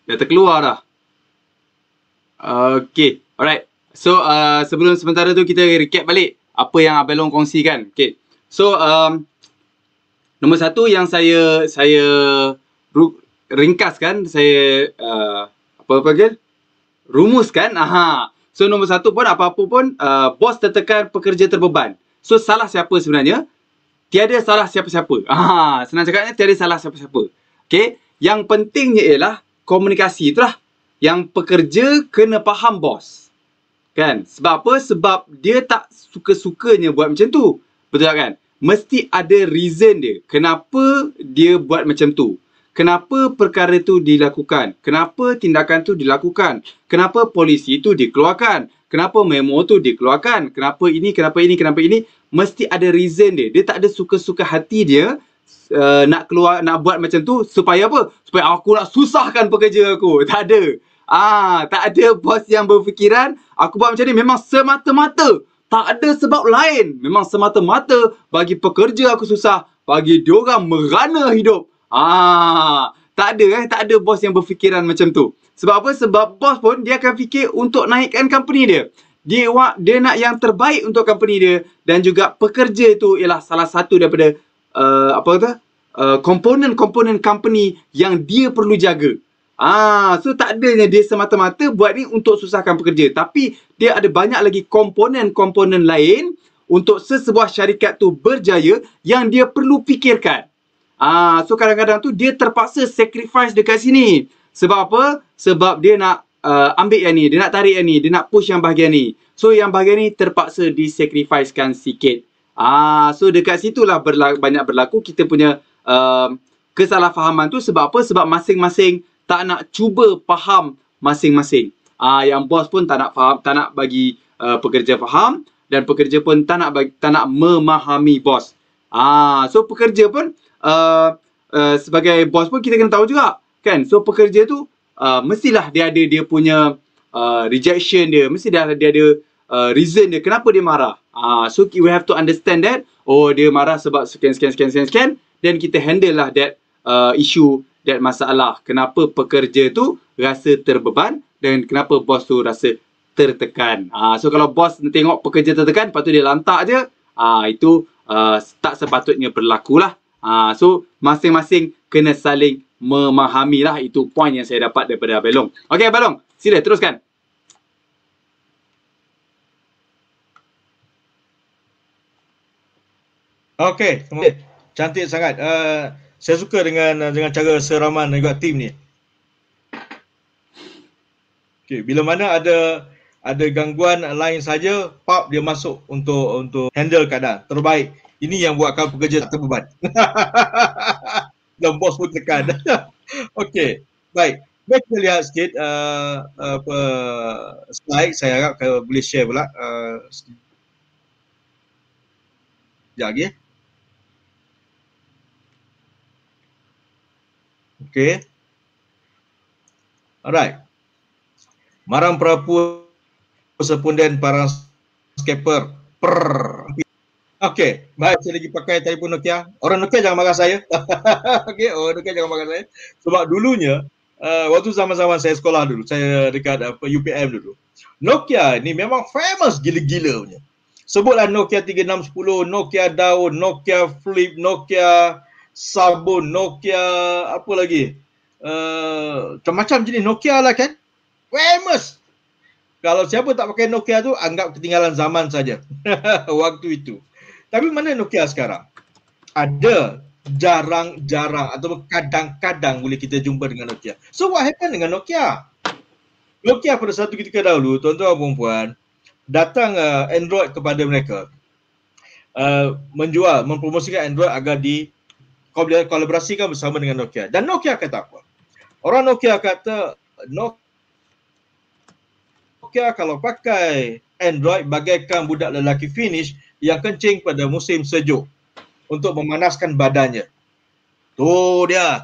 Dah terkeluar dah. Okay, alright. So sebelum sementara tu kita recap balik apa yang Abang Long kongsikan. Okay. So nombor satu yang saya ringkaskan, saya rumuskan. So nombor satu pun apa-apa pun bos tertekan, pekerja terbeban. So salah siapa sebenarnya? Tiada salah siapa-siapa. Senang cakapnya tiada salah siapa-siapa. Okay. Yang pentingnya ialah komunikasi itulah. Yang pekerja kena faham bos. Kan? Sebab apa? Sebab dia tak suka-sukanya buat macam tu. Betul tak kan? Mesti ada reason dia. Kenapa dia buat macam tu? Kenapa perkara tu dilakukan? Kenapa tindakan tu dilakukan? Kenapa polisi tu dikeluarkan? Kenapa memo tu dikeluarkan? Kenapa ini, kenapa ini, kenapa ini? Mesti ada reason dia. Dia tak ada suka-suka hati dia nak keluar, nak buat macam tu supaya apa? Supaya aku nak susahkan pekerja aku. Tak ada. Tak ada bos yang berfikiran aku buat macam ni memang semata-mata. Tak ada sebab lain. Memang semata-mata bagi pekerja aku susah, bagi diorang merana hidup. Tak ada bos yang berfikiran macam tu. Sebab apa? Sebab bos pun dia akan fikir untuk naikkan company dia. Dia nak yang terbaik untuk company dia, dan juga pekerja itu ialah salah satu daripada komponen-komponen company yang dia perlu jaga. So tak adanya dia semata-mata buat ni untuk susahkan pekerja, tapi dia ada banyak lagi komponen-komponen lain untuk sesebuah syarikat tu berjaya yang dia perlu fikirkan. So kadang-kadang tu dia terpaksa sacrifice dekat sini. Sebab apa? Sebab dia nak ambil yang ni, dia nak tarik yang ni, dia nak push yang bahagian ni. So yang bahagian ni terpaksa disacrificekan sikit. So dekat situlah banyak berlaku kita punya kesalahfahaman tu. Sebab apa? Sebab masing-masing tak nak cuba faham masing-masing. Yang bos pun tak nak faham, tak nak bagi pekerja faham, dan pekerja pun tak nak memahami bos. So pekerja pun sebagai bos pun kita kena tahu juga, kan? So pekerja tu mestilah dia ada dia punya rejection dia, mesti dia ada reason dia kenapa dia marah. So we have to understand that. Oh, dia marah sebab sekian. dan kita handle lah that issue, that masalah. Kenapa pekerja tu rasa terbeban dan kenapa bos tu rasa tertekan. So kalau bos tengok pekerja tertekan, lepas tu dia lantak je, itu tak sepatutnya berlaku lah. So masing-masing kena saling memahami lah. Itu poin yang saya dapat daripada Abang Long. Okey Abang Long, sila teruskan. Okey, cantik sangat. Saya suka dengan cara Sir Rahman dan juga tim ni. Okey, bila mana ada gangguan lain saja, pop dia masuk untuk handle keadaan. Terbaik. Ini yang buatkan pekerja tak terbeban. Dan bos pun tekan. Okey, baik. Baik, kita lihat sikit slide. Saya harap boleh share pula. Sekejap lagi. Okey. Alright. Marang perapu sepunden para skaper. Okey, baik, saya lagi pakai telefon Nokia. Orang Nokia jangan marah saya. Okey, orang Nokia jangan marah saya. Sebab dulunya, waktu zaman-zaman saya sekolah dulu, saya dekat UPM dulu. Nokia ni memang famous gila-gila punya. Sebutlah Nokia 3610, Nokia daun, Nokia flip, Nokia sabun, Nokia apa lagi? Macam-macam jenis Nokia lah kan. Famous. Kalau siapa tak pakai Nokia tu, anggap ketinggalan zaman saja. Waktu itu. Tapi mana Nokia sekarang? Ada jarang-jarang atau kadang-kadang boleh kita jumpa dengan Nokia. So what happened dengan Nokia? Nokia pada satu ketika dahulu, tuan-tuan dan puan-puan, datang Android kepada mereka. Mempromosikan Android agar kolaborasikan bersama dengan Nokia. Dan Nokia kata apa? Orang Nokia kata, Nokia kalau pakai Android bagaikan budak lelaki Finnish yang kencing pada musim sejuk untuk memanaskan badannya. Tu dia.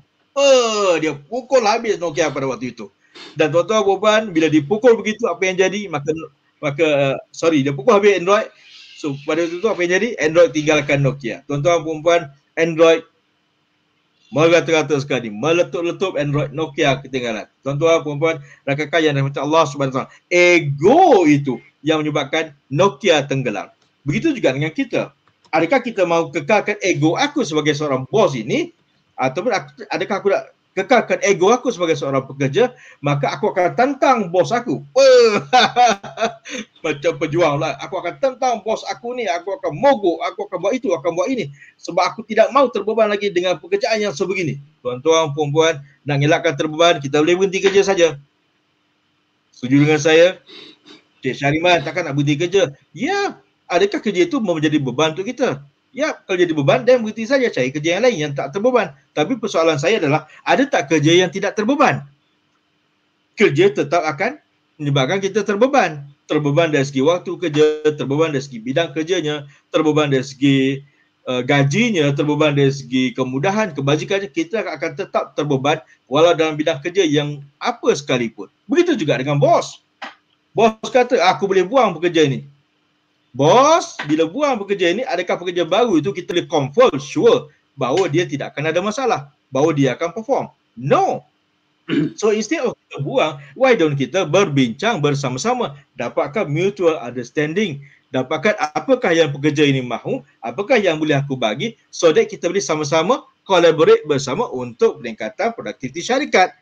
Dia pukul habis Nokia pada waktu itu. Dan tuan-tuan puan, bila dipukul begitu, apa yang jadi? Dia pukul habis Android. So pada waktu itu apa yang jadi? Android tinggalkan Nokia. Tuan-tuan puan, Android merata-rata sekali, meletup-letup Android, Nokia ketinggalan. Tuan-tuan puan, rakan-rakan yang dirahmati Allah Subhanahu Wa Taala, ego itu yang menyebabkan Nokia tenggelam. Begitu juga dengan kita. Adakah kita mahu kekalkan ego aku sebagai seorang bos ini, ataupun adakah aku nak kekalkan ego aku sebagai seorang pekerja, maka aku akan tantang bos aku. Macam pejuang lah. Aku akan tantang bos aku ni, aku akan mogok, aku akan buat itu, akan buat ini. Sebab aku tidak mahu terbeban lagi dengan pekerjaan yang sebegini. Tuan-tuan, puan-puan, nak elakkan terbeban, kita boleh berhenti kerja saja. Setuju dengan saya? Cik Syariman takkan nak berhenti kerja. Ya, adakah kerja itu menjadi beban untuk kita? Ya, kalau jadi beban, dan berhenti saja, cari kerja yang lain yang tak terbeban. Tapi persoalan saya adalah, ada tak kerja yang tidak terbeban? Kerja tetap akan menyebabkan kita terbeban. Terbeban dari segi waktu kerja, terbeban dari segi bidang kerjanya, terbeban dari segi gajinya, terbeban dari segi kemudahan, kebajikannya, kita akan tetap terbeban walau dalam bidang kerja yang apa sekalipun. Begitu juga dengan bos. Bos kata, aku boleh buang pekerja ini. Bos, bila buang pekerja ini, adakah pekerja baru itu kita boleh confirm, sure, bahawa dia tidak akan ada masalah, bahawa dia akan perform? No. So instead of kita buang, why don't kita berbincang bersama-sama, dapatkan mutual understanding, dapatkan apakah yang pekerja ini mahu, apakah yang boleh aku bagi, so that kita boleh sama-sama collaborate bersama untuk peningkatan produktiviti syarikat.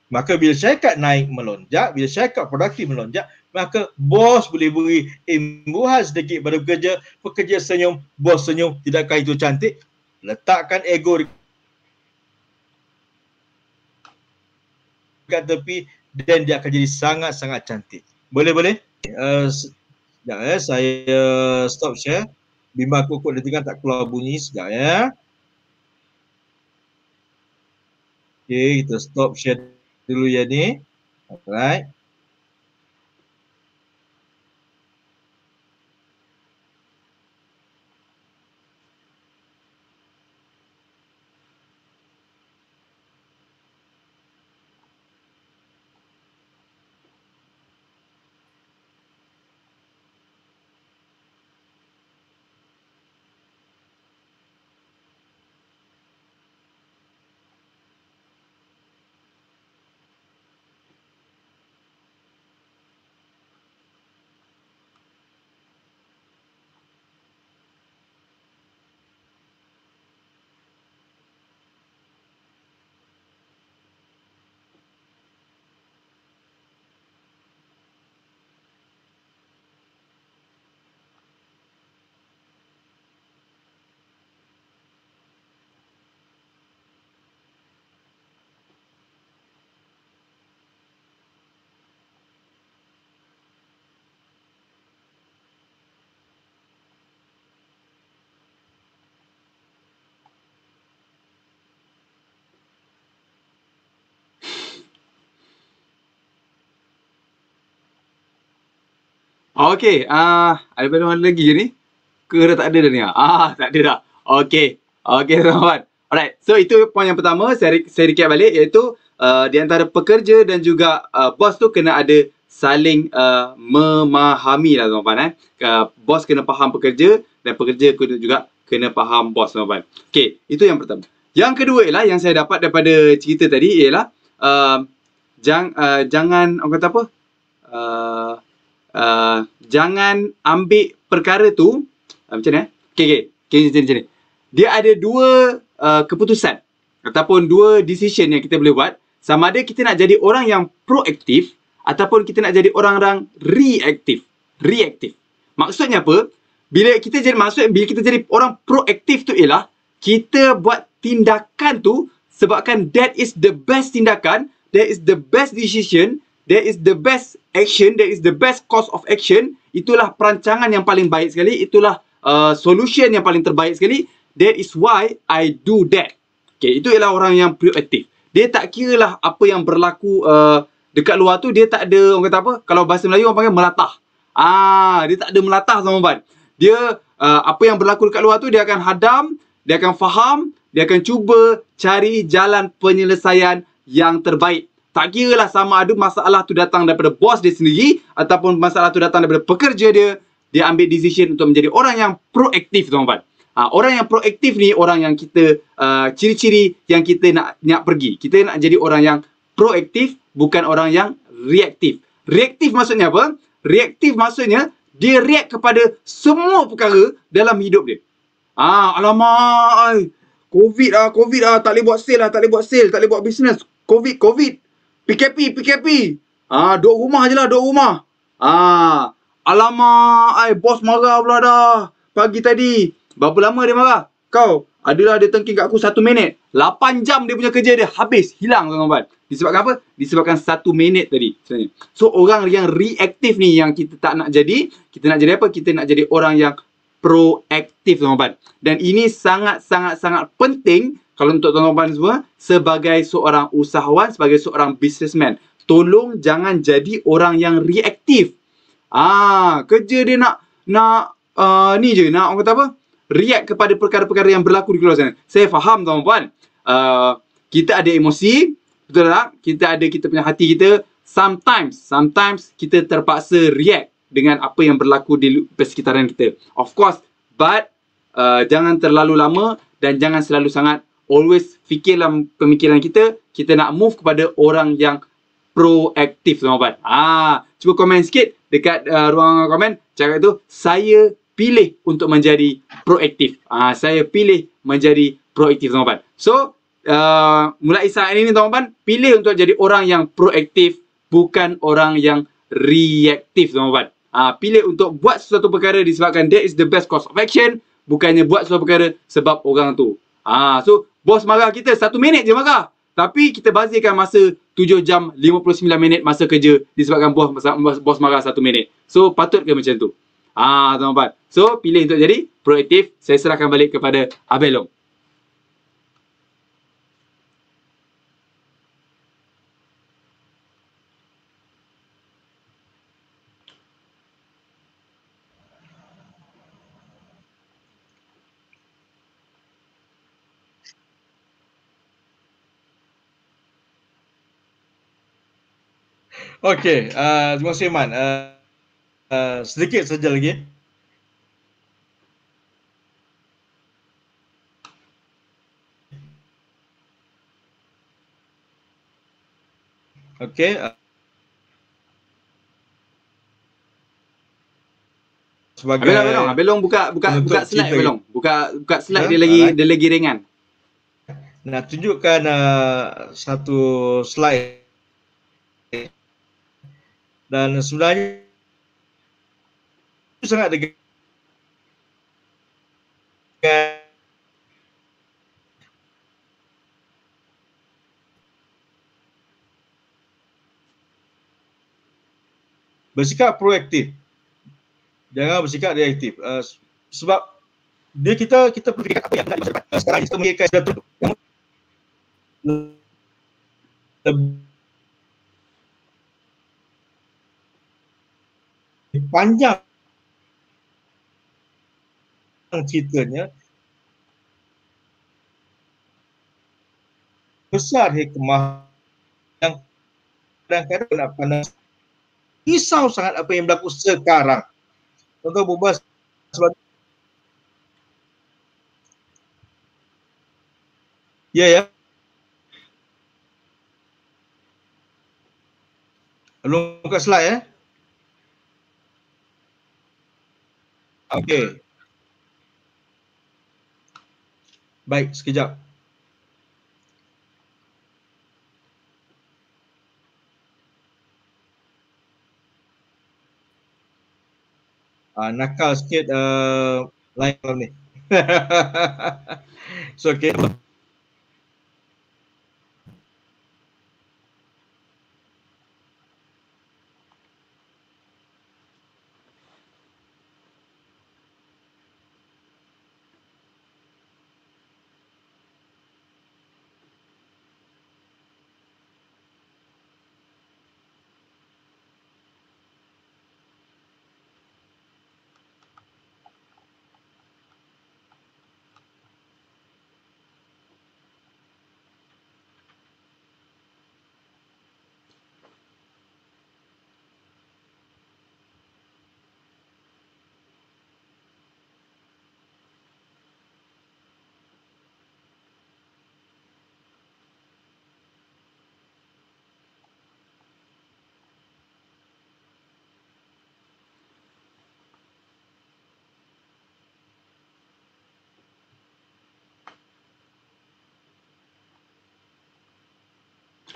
Maka bila syarikat naik melonjak, bila syarikat produktif melonjak, maka bos boleh beri imbuhan sedikit pada pekerja, pekerja senyum, bos senyum. Tidakkah itu cantik? Letakkan ego dekat tepi dan dia akan jadi sangat-sangat cantik. Boleh? Sekejap saya stop share. Bimbang kokok dia tengah tak keluar bunyi. Sekejap ya. Okay, kita stop share dulu ya ni. Alright. Okey, ada belum ada lagi ke ni? Ke dah tak ada dah ni? Tak ada dah. Okey. Okey tuan-tuan. Alright. So itu poin yang pertama saya recap balik iaitu di antara pekerja dan juga bos tu kena ada saling memahami lah tuan-tuan. Bos kena faham pekerja dan pekerja kena faham bos tuan-tuan. Okey, itu yang pertama. Yang kedua ialah yang saya dapat daripada cerita tadi ialah jangan orang kata apa? Jangan ambil perkara tu macam ni okey macam ni. Dia ada dua keputusan ataupun dua decision yang kita boleh buat, sama ada kita nak jadi orang yang proaktif ataupun kita nak jadi orang-orang reaktif. Maksudnya apa? Bila kita jadi orang proaktif tu ialah kita buat tindakan tu sebabkan that is the best tindakan, that is the best decision, that is the best action, that is the best course of action. Itulah perancangan yang paling baik sekali, itulah solution yang paling terbaik sekali. That is why I do that. Okay, itu ialah orang yang proaktif. Dia tak kira lah apa yang berlaku dekat luar tu, dia tak ada, orang kata apa, kalau bahasa Melayu orang panggil melatah. Dia tak ada melatah teman-teman. Dia apa yang berlaku dekat luar tu dia akan hadam, dia akan faham, dia akan cuba cari jalan penyelesaian yang terbaik. Tak kira lah sama ada masalah tu datang daripada bos dia sendiri ataupun masalah tu datang daripada pekerja dia, dia ambil decision untuk menjadi orang yang proaktif tuan-tuan. Orang yang proaktif ni orang yang kita ciri-ciri yang kita nak pergi. Kita nak jadi orang yang proaktif, bukan orang yang reaktif. Reaktif maksudnya apa? Reaktif maksudnya dia react kepada semua perkara dalam hidup dia. Alamak, COVID tak boleh buat sale, tak boleh buat bisnes. COVID. PKP. Duduk rumah je lah, duduk rumah. Alamak, bos marah pula dah. Pagi tadi. Berapa lama dia marah? Kau, adalah dia tengking kat aku 1 minit. 8 jam dia punya kerja dia habis, hilang tuan-tuan. Disebabkan apa? Disebabkan 1 minit tadi sebenarnya. So, orang yang reaktif ni yang kita tak nak jadi. Kita nak jadi apa? Kita nak jadi orang yang proaktif tuan-tuan. Dan ini sangat-sangat penting kalau untuk tuan-tuan semua sebagai seorang usahawan, sebagai seorang businessman. Tolong jangan jadi orang yang reaktif. Kerja dia nak ni je, nak orang kata apa? React kepada perkara-perkara yang berlaku di luar sana. Saya faham tuan-tuan. Kita ada emosi, betul tak? Kita punya hati kita. Sometimes kita terpaksa react dengan apa yang berlaku di persekitaran kita. Of course, but jangan terlalu lama dan jangan selalu sangat. Always fikirlah pemikiran kita nak move kepada orang yang proaktif tuan-tuan. Cuba komen sikit dekat ruang komen. Cakap tu, saya pilih untuk menjadi proaktif. Saya pilih menjadi proaktif tuan-tuan. So, mulai saat ini tuan-tuan, pilih untuk jadi orang yang proaktif, bukan orang yang reaktif tuan-tuan. Pilih untuk buat sesuatu perkara disebabkan that is the best course of action, bukannya buat sesuatu perkara sebab orang tu. So, bos marah kita 1 minit je marah. Tapi kita bazirkan masa 7 jam 59 minit masa kerja disebabkan bos marah 1 minit. So, patut ke macam tu? Tuan-tuan. So, pilih untuk jadi proaktif. Saya serahkan balik kepada Abel Long. Okey, terima kasih Man. Sedikit saja lagi. Okey. Sebagai Abel Long buka slide Abel Long. Buka slide dia lagi ringan. Nak tunjukkan satu slide. Dan sebenarnya sangat dekat bersikap proaktif. Jangan bersikap reaktif. Sebab dia kita fikir apa yang nak masa depan. Sekarang kita memikirkan sudah tu. panjang ceritanya, besar hikmah yang kadang-kadang nak pandang risau sangat apa yang berlaku sekarang. Contoh berbual sebab ya. Belum buka slide ya. Okey. Baik, sekejap. Nakal sikit line malam ni. So okay.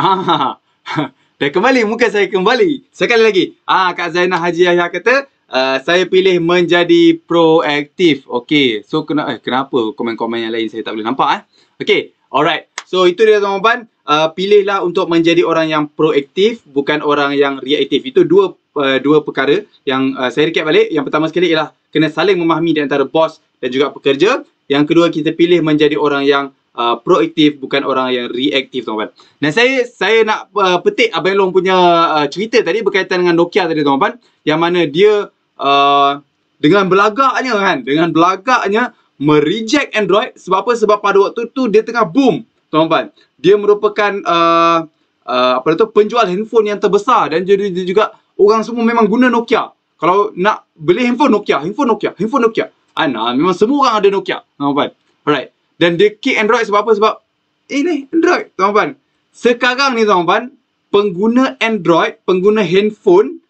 Dah kembali, muka saya kembali. Sekali lagi. Kak Zainah Haji Yahya kata, saya pilih menjadi proaktif. Okey. So kenapa komen-komen yang lain saya tak boleh nampak Okey. Alright. So itu dia tuan-tuan. Pilihlah untuk menjadi orang yang proaktif, bukan orang yang reaktif. Itu dua perkara yang saya recap balik. Yang pertama sekali ialah kena saling memahami di antara bos dan juga pekerja. Yang kedua, kita pilih menjadi orang yang proaktif, bukan orang yang reaktif, tuan-tuan. Dan saya nak petik Abang Long punya cerita tadi berkaitan dengan Nokia tadi, tuan-tuan, yang mana dia dengan belagaknya mereject Android. Sebab apa? Sebab pada waktu tu dia tengah boom, tuan-tuan. Dia merupakan penjual handphone yang terbesar, dan jadi dia juga orang semua memang guna Nokia. Kalau nak beli handphone Nokia. Memang semua orang ada Nokia, tuan-tuan. Alright. Dan dia kick Android sebab apa? Sebab ni Android, tuan-tuan. Sekarang ni, tuan-tuan, pengguna Android, pengguna handphone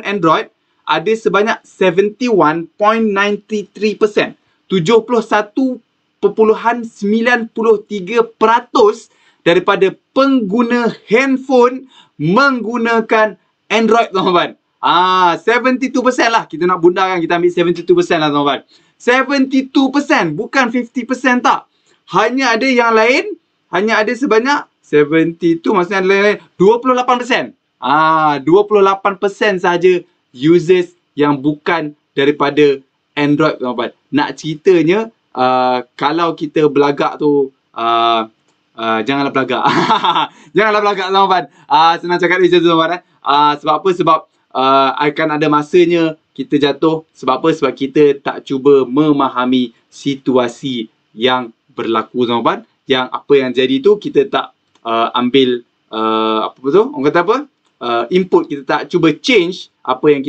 Android ada sebanyak 71.93%. 71.93% daripada pengguna handphone menggunakan Android, tuan-tuan. 72% lah. Kita nak bundarkan, kita ambil 72% lah, tuan-tuan. 72%, bukan 50% tak. Hanya ada yang lain, hanya ada sebanyak 72, maksudnya ada lain 28%. 28% sahaja users yang bukan daripada Android, tuan-tuan. Nak ceritanya, kalau kita belagak tu, janganlah belagak. Janganlah belagak, tuan-tuan. Senang cakap macam tu, tuan-tuan. Sebab apa? Sebab akan ada masanya kita jatuh. Sebab apa? Sebab kita tak cuba memahami situasi yang berlaku, tuan-tuan. Yang apa yang jadi tu kita tak ambil orang kata apa? Input. Kita tak cuba change apa yang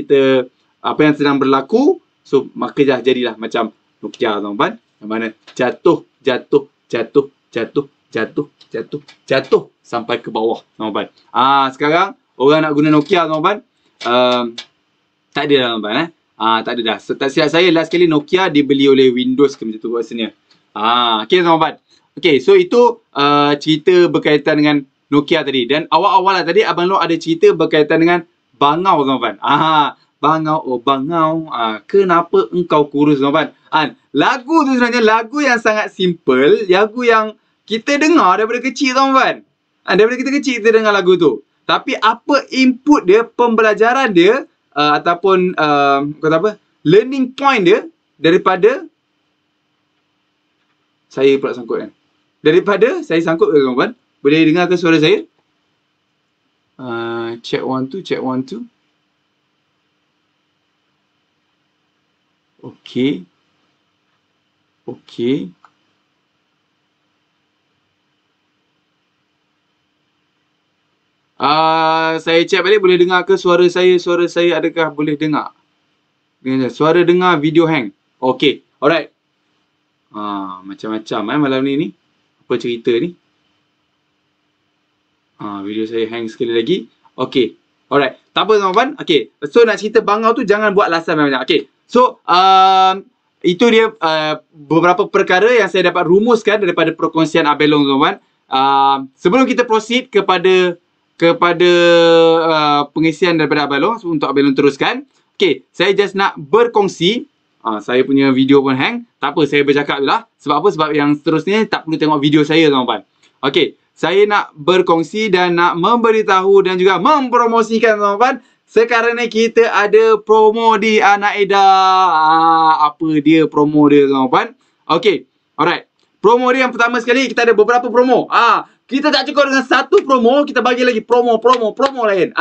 sedang berlaku. So maka jadilah macam Nokia, tuan-tuan. Yang mana jatuh sampai ke bawah, tuan-tuan. Sekarang orang nak guna Nokia, tuan-tuan. Tak ada dah, tuan-tuan. Tak ada dah. Tak silap saya, last kali Nokia dibeli oleh Windows ke macam tu rasanya. Okay, tuan-tuan. Okay, so itu cerita berkaitan dengan Nokia tadi. Dan awal-awal lah tadi Abang Long ada cerita berkaitan dengan bangau, tuan-tuan. Bangau, bangau. Kenapa engkau kurus, tuan-tuan? Lagu tu sebenarnya lagu yang sangat simple. Lagu yang kita dengar daripada kecil, tuan-tuan. Daripada kita kecil kita dengar lagu tu. Tapi apa input dia, pembelajaran dia, ataupun kata apa, learning point dia daripada saya pula sangkut kan. Daripada saya sangkut ke, kawan-kawan? Boleh dengar ke suara saya? Check 1 2, check 1 2. Okey. Okey. Saya check balik, boleh dengar ke suara saya? Suara saya adakah boleh dengar? Suara dengar, video hang. Okey. Alright. Macam-macam malam ni. Apa cerita ni? Video saya hang sekali lagi. Okey. Alright. Tak apa tuan-tuan. Okey. So nak cerita bangau tu jangan buat alasan banyak. Okey. So itu dia beberapa perkara yang saya dapat rumuskan daripada perkongsian Abelong tuan-tuan. Sebelum kita proceed kepada pengisian daripada Abelong untuk Abelong teruskan. Okey, saya just nak berkongsi. Saya punya video pun hang. Tak apa, saya bercakap je lah. Sebab apa? Sebab yang seterusnya tak perlu tengok video saya tuan-tuan. Okey, saya nak berkongsi dan nak memberitahu dan juga mempromosikan tuan-tuan. Sekarang ni kita ada promo di Anak Eda. Apa dia promo dia tuan-tuan? Okey, alright. Promo dia yang pertama sekali, kita ada beberapa promo. Kita tak cukup dengan satu promo, kita bagi lagi promo lain.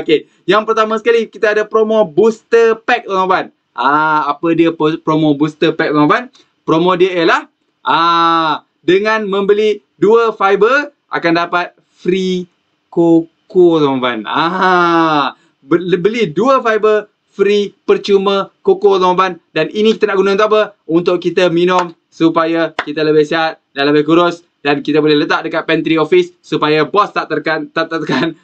Okey. Yang pertama sekali, kita ada promo booster pack tuan-tuan. Apa dia promo booster pack tuan-tuan? Promo dia ialah dengan membeli 2 fiber akan dapat free koko tuan-tuan. Beli 2 fiber free percuma koko tuan-tuan. Dan ini kita nak guna untuk apa? Untuk kita minum supaya kita lebih sihat dan lebih kurus. Dan kita boleh letak dekat pantry office supaya bos tak tertekan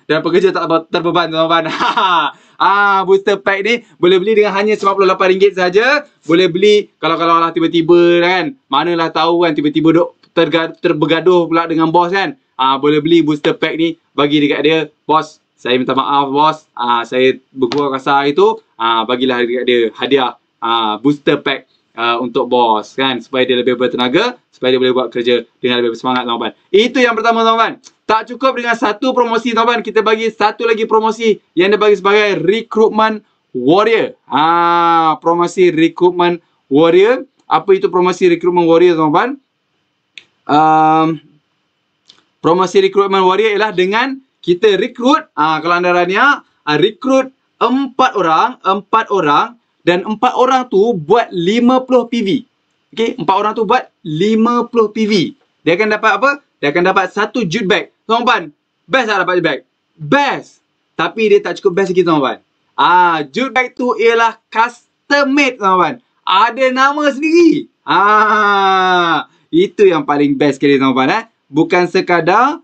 dan pekerja tak terbeban tuan-tuan. Booster pack ni boleh beli dengan hanya RM98 saja. Boleh beli kalau lah tiba-tiba kan. Manalah tahu kan tiba-tiba duk terbergaduh pula dengan bos kan. Boleh beli booster pack ni, bagi dekat dia, bos, saya minta maaf bos, saya bergurau kasar itu, bagilah dekat dia hadiah booster pack untuk bos kan, supaya dia lebih bertenaga, supaya dia boleh buat kerja dengan lebih bersemangat tuan-tuan. Itu yang pertama tuan-tuan. Tak cukup dengan satu promosi tuan-tuan, kita bagi satu lagi promosi yang dia bagi sebagai Recruitment Warrior. Promosi Recruitment Warrior. Apa itu promosi Recruitment Warrior tuan-tuan? Promosi Recruitment Warrior ialah dengan kita rekrut, kalau anda rania, rekrut 4 orang dan 4 orang tu buat 50 PV. Okey, 4 orang tu buat 50 PV. Dia akan dapat apa? Dia akan dapat 1 jute bag. Tuan-tuan, best tak dapat jute bag? Best. Tapi dia tak cukup best lagi tuan-tuan. Jute bag tu ialah custom made tuan-tuan. Ada nama sendiri. Itu yang paling best sekali tuan-tuan. Bukan sekadar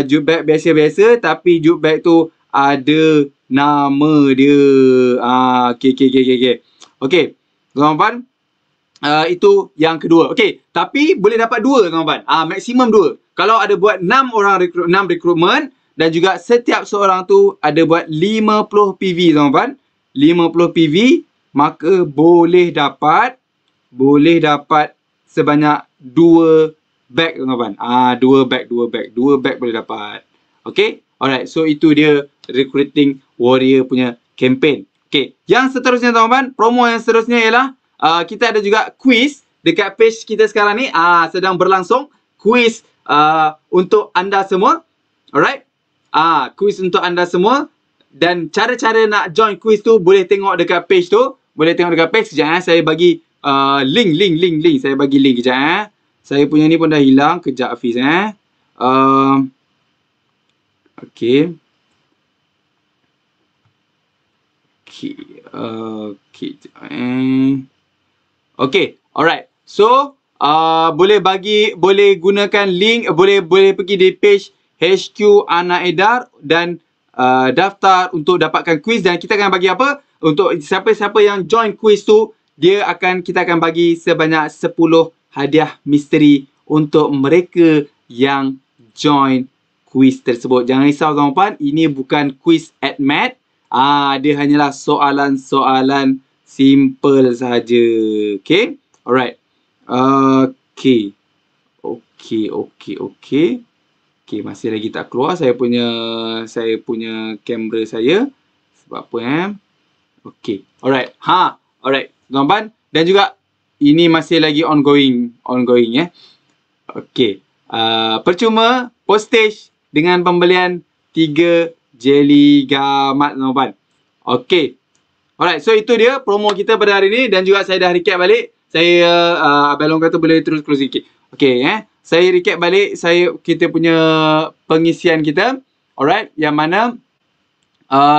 jute bag biasa-biasa, tapi jute bag tu ada nama dia. Okey. Tuan-tuan, itu yang kedua. Okey, tapi boleh dapat 2 tuan-tuan. Maksimum 2. Kalau ada buat 6 rekrutmen dan juga setiap seorang tu ada buat 50 PV tuan-tuan. 50 PV, maka boleh dapat sebanyak 2 bag tuan-tuan. 2 bag boleh dapat. Okey. Alright, so itu dia Recruiting Warrior punya campaign. Okey, yang seterusnya tuan-tuan, promo yang seterusnya ialah kita ada juga quiz dekat page kita sekarang ni. Sedang berlangsung quiz untuk anda semua. Alright. Quiz untuk anda semua. Dan cara-cara nak join quiz tu boleh tengok dekat page tu. Boleh tengok dekat page sekejap. Saya bagi link. Saya bagi link kejap. Saya punya ni pun dah hilang. Kejap Hafiz. Okey. Okey, alright. So, boleh gunakan link, boleh pergi di page HQ Anak Edar dan daftar untuk dapatkan quiz. Dan kita akan bagi apa? Untuk siapa-siapa yang join quiz tu, kita akan bagi sebanyak 10 hadiah misteri untuk mereka yang join quiz tersebut. Jangan risau tuan-tuan, ini bukan quiz AdMed. Dia hanyalah soalan-soalan simple sahaja. Okay? Alright. Okay, masih lagi tak keluar saya punya kamera saya. Sebab apa Okay. Alright. Alright. Tuan-tuan. Dan juga ini masih lagi ongoing Okay. Percuma postage dengan pembelian 3 jeli gamat tuan-tuan. Okey. Alright, so itu dia promo kita pada hari ni dan juga saya dah recap balik. Saya Abang Long kata boleh terus close sikit. Okey saya recap balik kita punya pengisian kita. Alright, yang mana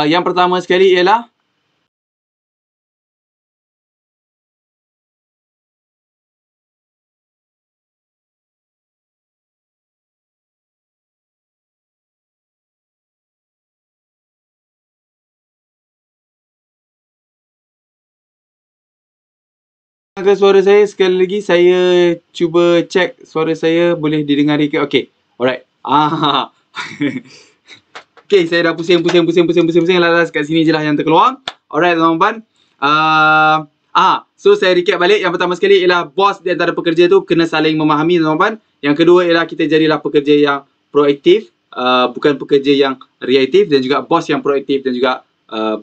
yang pertama sekali ialah ke suara saya sekali lagi, saya cuba check suara saya boleh didengari ke. Okey. Alright. Okey, saya dah pusing lalas kat sini je lah yang terkeluar. Alright teman-teman. So saya recap balik. Yang pertama sekali ialah bos di antara pekerja tu kena saling memahami teman-teman. Yang kedua ialah kita jadilah pekerja yang proaktif, bukan pekerja yang reaktif, dan juga bos yang proaktif dan juga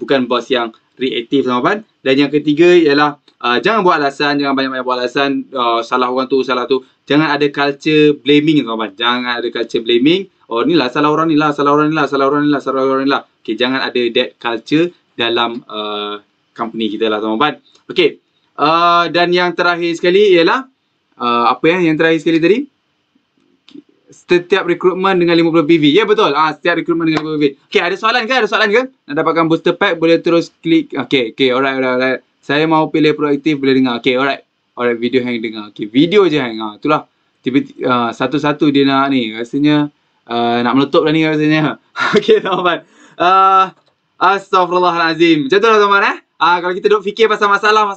bukan bos yang reaktif teman-teman. Dan yang ketiga ialah jangan buat alasan, jangan banyak-banyak buat alasan, salah orang tu, salah tu. Jangan ada culture blaming teman-teman. Jangan ada culture blaming. Oh ni lah salah orang ni lah, salah orang ni lah, salah orang ni lah, salah orang ni lah. Okey, jangan ada that culture dalam company kita lah teman-teman. Okey. Dan yang terakhir sekali ialah apa yang terakhir sekali tadi? Setiap rekrutmen dengan 50 PV. Ya betul. Setiap rekrutmen dengan 50 PV. Okey, ada soalan ke? Ada soalan ke? Nak dapatkan booster pack boleh terus klik. Okey, alright. Saya mau pilih proaktif boleh dengar. Okey, alright. Alright, video hang dengar. Okey, video je hang. Itulah. Tiba-tiba satu-satu dia nak ni. Rasanya nak meletup dah ni rasanya. Okey, teman-teman. Astaghfirullahalazim. Macam tu lah teman-teman kalau kita duk fikir pasal masalah,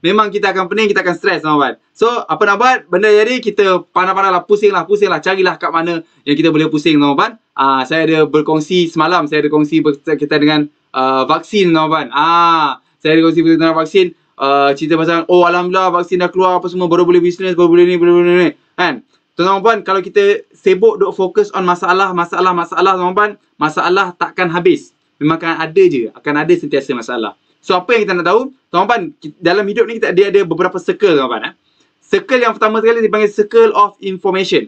memang kita akan pening, kita akan stres teman-teman. So, apa nak buat? Benda jadi kita pandai-pandai lah, pusing lah, carilah kat mana yang kita boleh pusing teman-teman. Saya ada berkongsi semalam, saya ada kongsi berkaitan dengan vaksin teman-teman. Saya ada kongsi berkaitan dengan vaksin, cerita pasal alhamdulillah vaksin dah keluar apa semua, baru boleh bisnes, baru boleh ni, kan? Teman-teman, kalau kita sibuk duk fokus on masalah teman-teman, masalah takkan habis. Memang akan ada je, akan ada sentiasa masalah. So apa yang kita nak tahu, teman-teman, dalam hidup ni dia ada beberapa circle teman-teman. Circle yang pertama sekali dipanggil circle of information.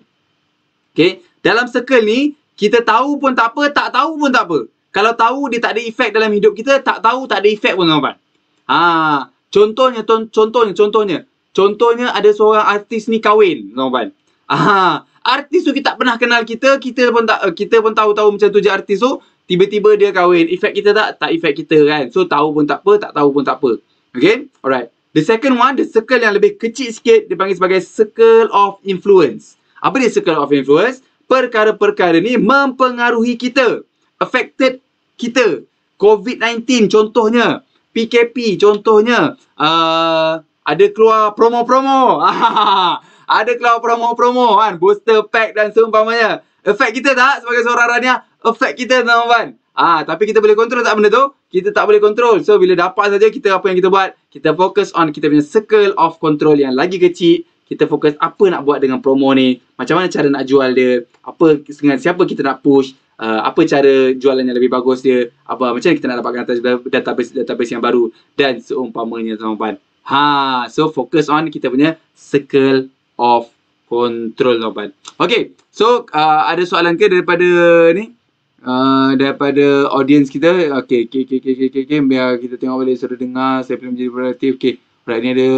Okay, dalam circle ni kita tahu pun tak apa, tak tahu pun tak apa. Kalau tahu dia tak ada efek dalam hidup kita, tak tahu tak ada efek pun teman-teman. Contohnya ada seorang artis ni kahwin teman-teman. Artis tu kita tak pernah kenal kita pun tahu macam tu je artis tu. Tiba-tiba dia kahwin. Efek kita tak efek kita kan. So tahu pun tak apa, tak tahu pun tak apa. Okay, alright. The second one, the circle yang lebih kecil sikit dipanggil sebagai circle of influence. Apa dia circle of influence? Perkara-perkara ni mempengaruhi kita, affected kita. COVID-19 contohnya, PKP contohnya, ada keluar promo-promo. Ada keluar promo-promo kan, booster pack dan seumpamanya. Efek kita tak sebagai seorang Rania? Efek kita teman-teman. Tapi kita boleh kontrol tak benda tu? Kita tak boleh kontrol. So bila dapat saja kita apa yang kita buat, kita fokus on kita punya circle of control yang lagi kecil. Kita fokus apa nak buat dengan promo ni, macam mana cara nak jual dia, apa dengan siapa kita nak push, apa cara jualan yang lebih bagus dia, macam mana kita nak dapatkan database yang baru dan seumpamanya teman-teman. So fokus on kita punya circle of control teman-teman. Okay, so ada soalan ke daripada ni? Daripada audience kita. Okay, biar kita tengok balik suara dengar. Saya perlu menjadi produktif. Okay, alright, ni ada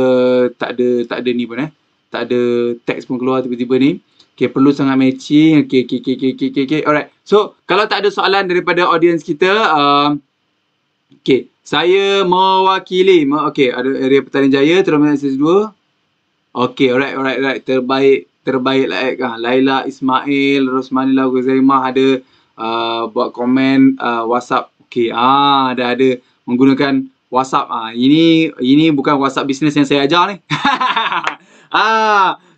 tak ada ni pun tak ada teks pun keluar tiba-tiba ni. Okay, perlu sangat matching. Okay, alright. So kalau tak ada soalan daripada audience kita, okay, saya mewakili. Okay, ada area Petaling Jaya Terminal SS2. Okay, alright. Terbaik lah. Laila Ismail, Rosmanila Ghuzaimah ada buat komen WhatsApp. Okay, ada menggunakan WhatsApp. Ini bukan WhatsApp business yang saya ajar ni.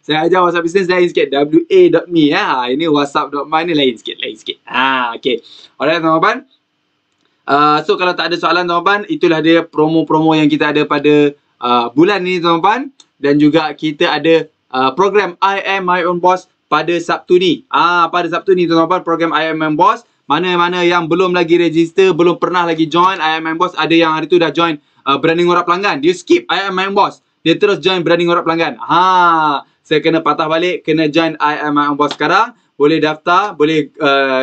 Saya ajar WhatsApp business lain sikit. wa.me ini whatsapp.my ni lain sikit. Okay. Alright teman-teman. So kalau tak ada soalan teman-teman, itulah dia promo-promo yang kita ada pada bulan ni teman-teman. Dan juga kita ada program I Am My Own Boss pada Sabtu ni. Pada Sabtu ni teman-teman, program I Am My Own Boss. Mana-mana yang belum lagi register, belum pernah lagi join I Am My Own Boss, ada yang hari tu dah join Berani Ngorak Pelanggan. Dia skip I Am My Own Boss, dia terus join Berani Ngorak Pelanggan. Saya kena patah balik, kena join I Am My Own Boss sekarang. boleh daftar, boleh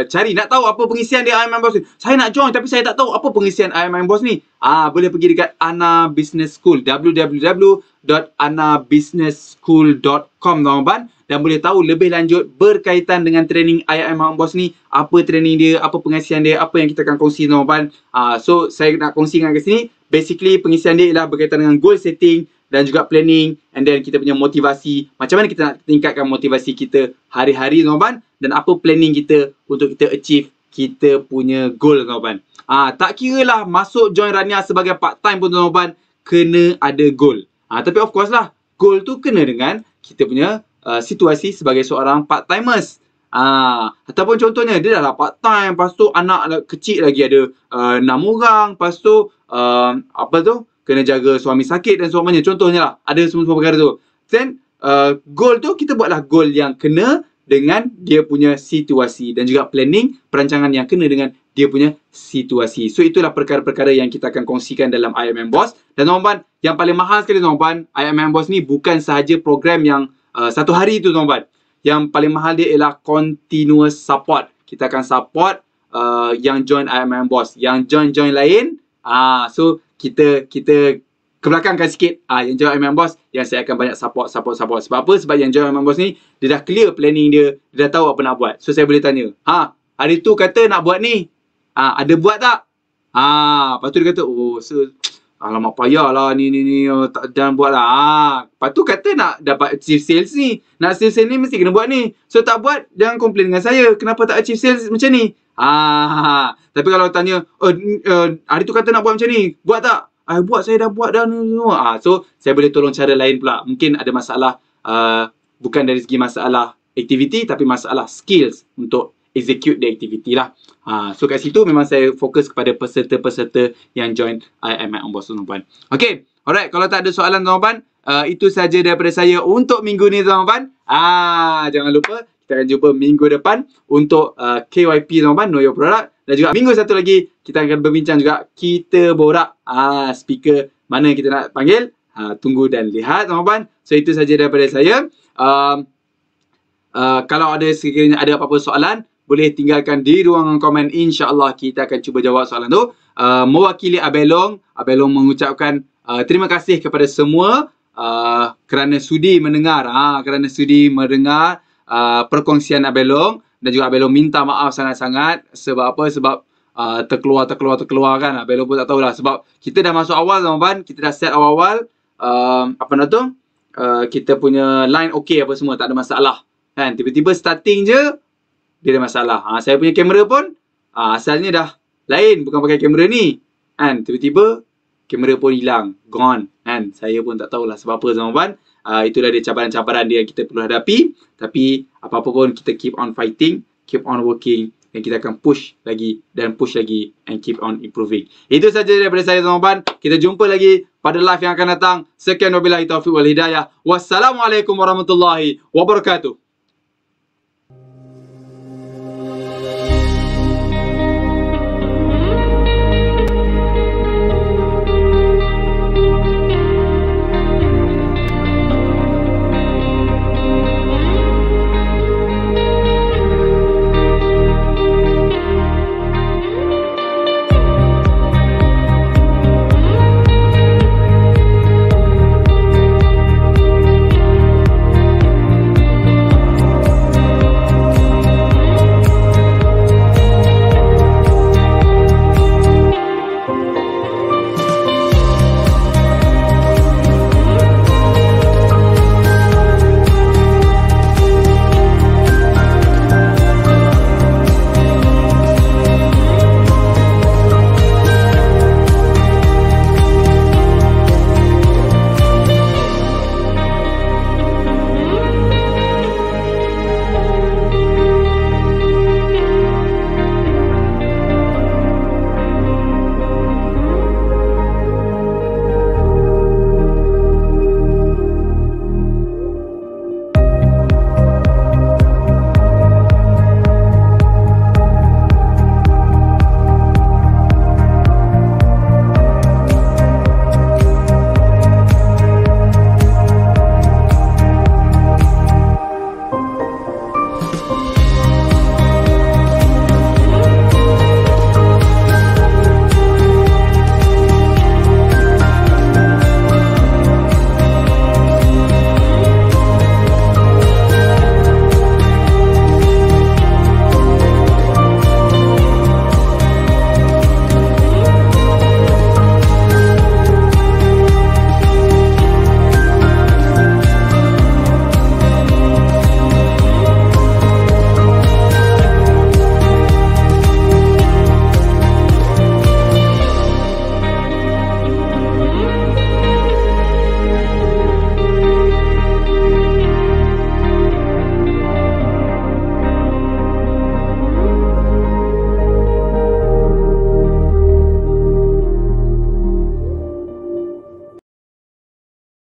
cari nak tahu apa pengisian dia I Am Boss ni. Saya nak join tapi saya tak tahu apa pengisian I Am Boss ni. Boleh pergi dekat Ana Business School, www.anabusinessschool.com teman-teman, dan boleh tahu lebih lanjut berkaitan dengan training I Am Boss ni, apa training dia, apa pengisian dia, apa yang kita akan kongsi teman-teman. So saya nak kongsikan kat sini, basically pengisian dia ialah berkaitan dengan goal setting dan juga planning, and then kita punya motivasi, macam mana kita nak tingkatkan motivasi kita hari-hari teman-teman, dan apa planning kita untuk kita achieve kita punya goal teman-teman. Tak kira lah masuk join Rania sebagai part time pun teman-teman, kena ada goal. Tapi of course lah, goal tu kena dengan kita punya situasi sebagai seorang part timers. Ataupun contohnya dia dah lah part time, lepas tu anak kecil lagi ada 6 orang, lepas tu kena jaga suami sakit dan sebagainya. Contohnya lah, ada semua perkara tu. Then, goal tu, kita buatlah goal yang kena dengan dia punya situasi. Dan juga planning, perancangan yang kena dengan dia punya situasi. So, itulah perkara-perkara yang kita akan kongsikan dalam I Am Boss. Dan teman-teman, yang paling mahal sekali teman-teman, I Am Boss ni bukan sahaja program yang satu hari tu teman-teman. Yang paling mahal dia ialah continuous support. Kita akan support yang join I Am Boss. Yang join lain, so kita ke belakangkan sikit, yang join I Am Boss, yang saya akan banyak support. Sebab apa? Sebab yang join I Am Boss ni, dia dah clear planning dia, dia dah tahu apa nak buat. So saya boleh tanya, hari tu kata nak buat ni, ada buat tak? Lepas tu dia kata, alamak payah lah ni, jangan buat lah. Lepas tu kata nak dapat achieve sales ni, nak achieve sales ni mesti kena buat ni. So tak buat, jangan komplain dengan saya, kenapa tak achieve sales macam ni. Tapi kalau tanya, hari tu kata nak buat macam ni, buat tak? Buat, saya dah buat dah ni semua. So saya boleh tolong cara lain pula. Mungkin ada masalah, bukan dari segi masalah aktiviti, tapi masalah skills untuk execute the activity lah. So kat situ memang saya fokus kepada peserta-peserta yang join I Am Boss teman-teman. Okay, alright, kalau tak ada soalan teman-teman, itu saja daripada saya untuk minggu ni teman-teman. Jangan lupa kita akan jumpa minggu depan untuk KYP teman-teman, Know Your Product. Dan juga minggu satu lagi kita akan berbincang juga Kita Borak. Speaker mana kita nak panggil, tunggu dan lihat teman-teman. So itu saja daripada saya. Kalau ada sekiranya ada apa-apa soalan, boleh tinggalkan di ruangan komen. InsyaAllah kita akan cuba jawab soalan tu. Mewakili Abelong mengucapkan terima kasih kepada semua kerana sudi mendengar. Kerana sudi mendengar perkongsian Abelong. Dan juga Abelong minta maaf sangat-sangat. Sebab apa? Sebab terkeluar kan. Abelong pun tak tahulah. Sebab kita dah masuk awal teman-teman. Kita dah set awal-awal. Kita punya line okey apa semua. Tak ada masalah. Kan? Tiba-tiba starting je, dia ada masalah. Saya punya kamera pun asalnya dah lain. Bukan pakai kamera ni. Kan? Tiba-tiba kamera pun hilang. Gone. Kan? Saya pun tak tahulah sebab apa teman-teman. Itulah dia cabaran-cabaran dia yang kita perlu hadapi. Tapi apa-apa pun kita keep on fighting, keep on working, dan kita akan push lagi dan push lagi and keep on improving. Itu saja daripada saya teman-teman. Kita jumpa lagi pada live yang akan datang. Sekian wabillahi taufiq wal hidayah. Wassalamualaikum warahmatullahi wabarakatuh.